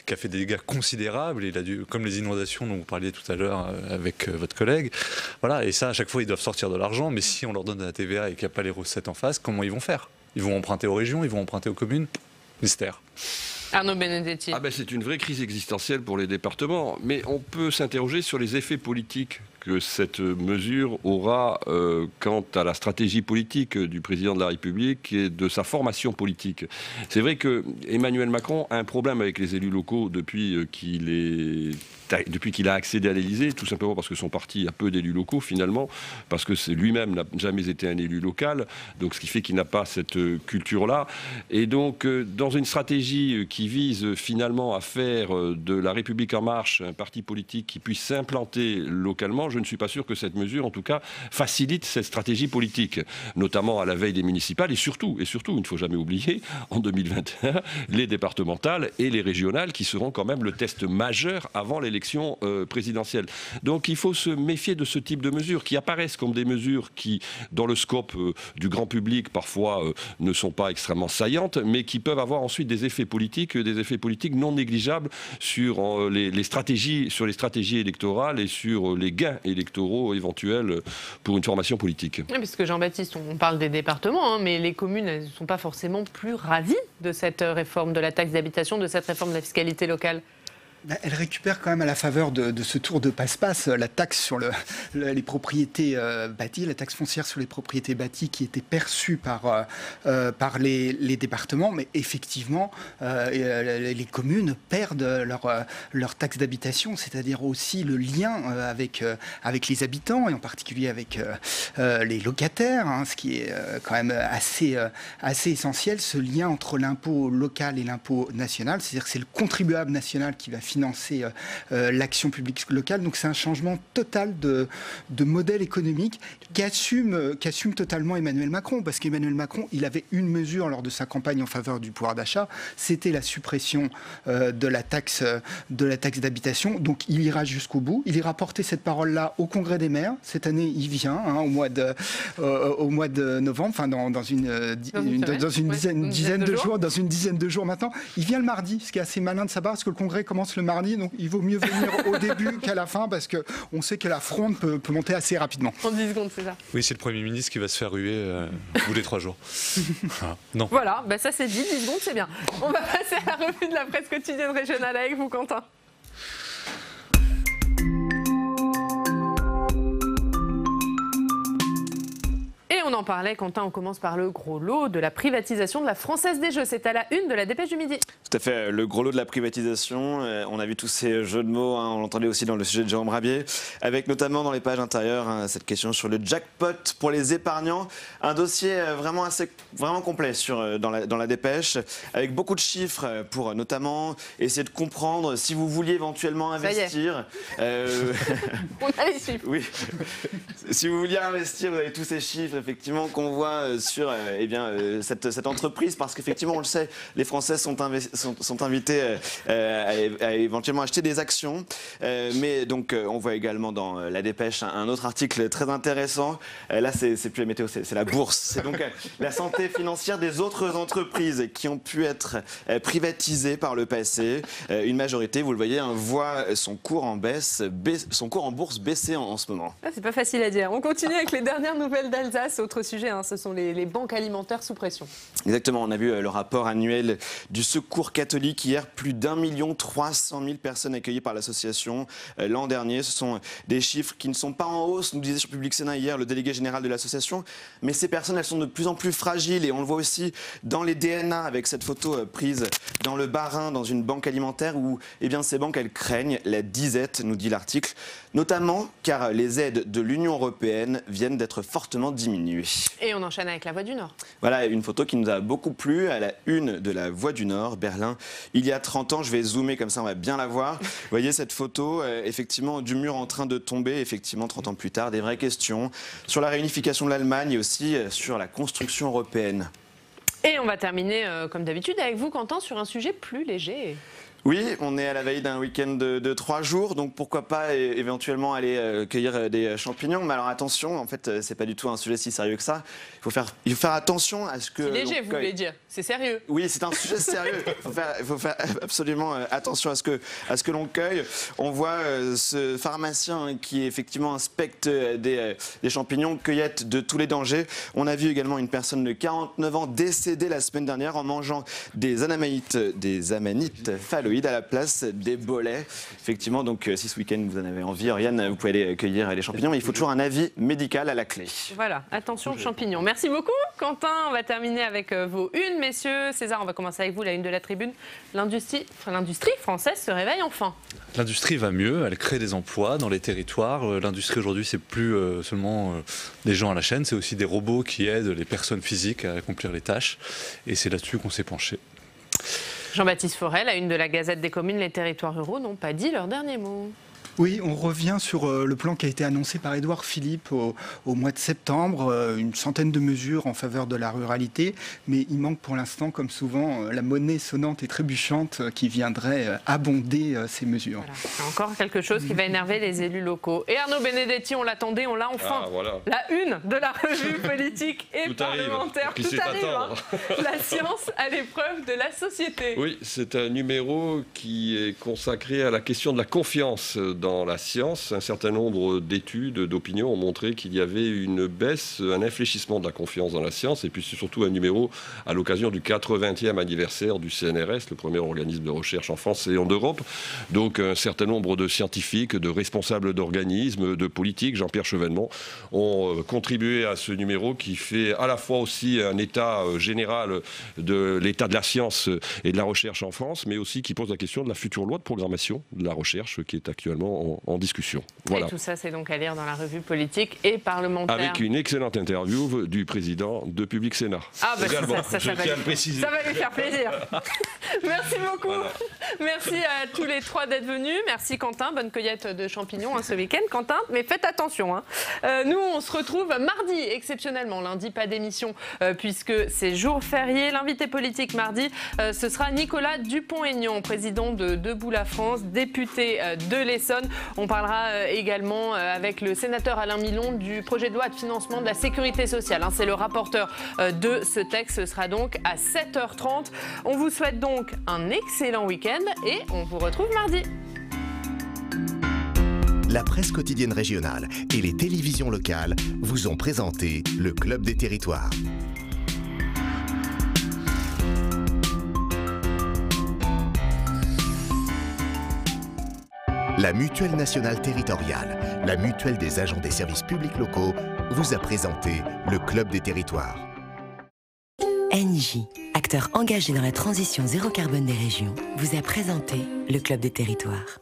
qui a fait des dégâts considérables. Il a dû, comme les inondations dont vous parliez tout à l'heure avec votre collègue. Voilà, et ça, à chaque fois, ils doivent sortir de l'argent. Mais si on leur donne de la TVA et qu'il n'y a pas les recettes en face, comment ils vont faire? Ils vont emprunter aux régions, ils vont emprunter aux communes? Mystère. Arnaud Benedetti. C'est une vraie crise existentielle pour les départements, mais on peut s'interroger sur les effets politiques que cette mesure aura quant à la stratégie politique du président de la République et de sa formation politique. C'est vrai que Emmanuel Macron a un problème avec les élus locaux depuis qu'il a accédé à l'Élysée, tout simplement parce que son parti a peu d'élus locaux finalement, parce que lui-même n'a jamais été un élu local, donc ce qui fait qu'il n'a pas cette culture-là. Et donc, dans une stratégie qui vise finalement à faire de la République En Marche un parti politique qui puisse s'implanter localement, je ne suis pas sûr que cette mesure, en tout cas, facilite cette stratégie politique, notamment à la veille des municipales et surtout, il ne faut jamais oublier, en 2021, les départementales et les régionales qui seront quand même le test majeur avant l'élection présidentielle. Donc il faut se méfier de ce type de mesures qui apparaissent comme des mesures qui, dans le scope du grand public, parfois ne sont pas extrêmement saillantes, mais qui peuvent avoir ensuite des effets politiques non négligeables sur les stratégies électorales et sur les gains électoraux éventuels pour une formation politique. Oui, parce que Jean-Baptiste, on parle des départements, mais les communes ne sont pas forcément plus ravies de cette réforme de la taxe d'habitation, de cette réforme de la fiscalité locale. Elle récupère quand même à la faveur de ce tour de passe-passe la taxe sur les propriétés bâties, la taxe foncière sur les propriétés bâties qui était perçue par les départements. Mais effectivement, les communes perdent leur taxe d'habitation, c'est-à-dire aussi le lien avec les habitants et en particulier avec les locataires, hein, ce qui est quand même assez essentiel, ce lien entre l'impôt local et l'impôt national. C'est-à-dire que c'est le contribuable national qui va financer l'action publique locale. Donc c'est un changement total de modèle économique qu'assume totalement Emmanuel Macron. Parce qu'Emmanuel Macron, il avait une mesure lors de sa campagne en faveur du pouvoir d'achat, c'était la suppression de la taxe d'habitation. Donc il ira jusqu'au bout. Il ira porter cette parole-là au Congrès des maires. Cette année, il vient au mois de novembre, enfin dans une dizaine de jours maintenant. Il vient le mardi, ce qui est assez malin de sa part, parce que le Congrès commence le mardi, donc il vaut mieux venir au début qu'à la fin, parce qu'on sait que la fronde peut monter assez rapidement. En 10 secondes, c'est ça. Oui, c'est le Premier ministre qui va se faire ruer tous les 3 jours. Non. Voilà, ça c'est dit, 10 secondes, c'est bien. On va passer à la revue de la presse quotidienne régionale avec vous, Quentin. Et on en parlait, Quentin, on commence par le gros lot de la privatisation de la Française des Jeux. C'est à la une de la Dépêche du Midi. Tout à fait, le gros lot de la privatisation. On a vu tous ces jeux de mots, on l'entendait aussi dans le sujet de Jérôme Rabier, avec notamment dans les pages intérieures cette question sur le jackpot pour les épargnants. Un dossier vraiment complet dans la Dépêche, avec beaucoup de chiffres pour notamment essayer de comprendre si vous vouliez éventuellement investir. On a les chiffres. Oui. Si vous vouliez investir, vous avez tous ces chiffres effectivement qu'on voit sur cette entreprise, parce qu'effectivement on le sait, les Français sont invités à éventuellement acheter des actions, mais donc on voit également dans la Dépêche un autre article très intéressant. Là c'est plus la météo, c'est la bourse. C'est donc la santé financière des autres entreprises qui ont pu être privatisées par le passé. Une majorité, vous le voyez, voit son cours en bourse baisser en ce moment. C'est pas facile à dire. On continue avec les dernières nouvelles d'Alsace. Autre sujet, ce sont les banques alimentaires sous pression. Exactement, on a vu le rapport annuel du Secours catholique hier, plus d'1 300 000 personnes accueillies par l'association l'an dernier. Ce sont des chiffres qui ne sont pas en hausse, nous disait sur Public Sénat hier le délégué général de l'association, mais ces personnes, elles sont de plus en plus fragiles et on le voit aussi dans les DNA avec cette photo prise dans le Bas-Rhin, dans une banque alimentaire où ces banques, elles craignent la disette, nous dit l'article, notamment car les aides de l'Union européenne viennent d'être fortement diminuées. Et on enchaîne avec la Voix du Nord. Voilà une photo qui nous a beaucoup plu à la une de la Voix du Nord, Berlin. Il y a 30 ans, je vais zoomer comme ça, on va bien la voir. Vous voyez cette photo, effectivement, du mur en train de tomber, effectivement, 30 ans plus tard, des vraies questions sur la réunification de l'Allemagne et aussi sur la construction européenne. Et on va terminer, comme d'habitude, avec vous, Quentin, sur un sujet plus léger. Oui, on est à la veille d'un week-end de 3 jours, donc pourquoi pas éventuellement aller cueillir des champignons. Mais alors attention, en fait, c'est pas du tout un sujet si sérieux que ça. Il faut faire attention à ce que... C'est léger, vous voulez dire. C'est sérieux. Oui, c'est un sujet sérieux. Il faut faire absolument attention à ce que l'on cueille. On voit ce pharmacien qui effectivement inspecte des champignons, cueillette de tous les dangers. On a vu également une personne de 49 ans décédée la semaine dernière en mangeant des amanites phalloïdes à la place des bolets. Effectivement, donc si ce week-end vous en avez envie, Oriane, vous pouvez aller cueillir les champignons, mais il faut toujours un avis médical à la clé. Voilà, attention aux champignons. Merci beaucoup, Quentin. On va terminer avec vos unes, messieurs. César, on va commencer avec vous, la une de la Tribune. L'industrie française se réveille enfin. L'industrie va mieux, elle crée des emplois dans les territoires. L'industrie aujourd'hui, c'est plus seulement des gens à la chaîne, c'est aussi des robots qui aident les personnes physiques à accomplir les tâches. Et c'est là-dessus qu'on s'est penché. Jean-Baptiste Forel, à une de la Gazette des communes, les territoires ruraux n'ont pas dit leur dernier mot. Oui, on revient sur le plan qui a été annoncé par Édouard Philippe au mois de septembre, une centaine de mesures en faveur de la ruralité, mais il manque pour l'instant, comme souvent, la monnaie sonnante et trébuchante qui viendrait abonder ces mesures. Voilà. C'est encore quelque chose qui va énerver les élus locaux. Et Arnaud Benedetti, on l'attendait, on l'a enfin. Voilà. La une de la revue politique et Tout parlementaire. arrive. Tout arrive. Hein. La science à l'épreuve de la société. Oui, c'est un numéro qui est consacré à la question de la confiance dans la science. Un certain nombre d'études, d'opinions ont montré qu'il y avait une baisse, un infléchissement de la confiance dans la science. Et puis c'est surtout un numéro à l'occasion du 80e anniversaire du CNRS, le premier organisme de recherche en France et en Europe. Donc un certain nombre de scientifiques, de responsables d'organismes, de politiques, Jean-Pierre Chevènement, ont contribué à ce numéro qui fait à la fois aussi un état général de l'état de la science et de la recherche en France, mais aussi qui pose la question de la future loi de programmation de la recherche qui est actuellement en discussion. Voilà. Et tout ça, c'est donc à lire dans la revue politique et parlementaire. Avec une excellente interview du président de Public Sénat. Ah bah également, ça va lui faire plaisir. Merci beaucoup. Voilà. Merci à tous les trois d'être venus. Merci Quentin, bonne cueillette de champignons ce week-end Quentin, mais faites attention. Nous, on se retrouve mardi, exceptionnellement. Lundi, pas d'émission puisque c'est jour férié. L'invité politique mardi, ce sera Nicolas Dupont-Aignan, président de Debout la France, député de l'Essonne. On parlera également avec le sénateur Alain Milon du projet de loi de financement de la sécurité sociale. C'est le rapporteur de ce texte. Ce sera donc à 7h30. On vous souhaite donc un excellent week-end et on vous retrouve mardi. La presse quotidienne régionale et les télévisions locales vous ont présenté le Club des Territoires. La Mutuelle nationale territoriale, la mutuelle des agents des services publics locaux, vous a présenté le Club des Territoires. Engie, acteur engagé dans la transition zéro carbone des régions, vous a présenté le Club des Territoires.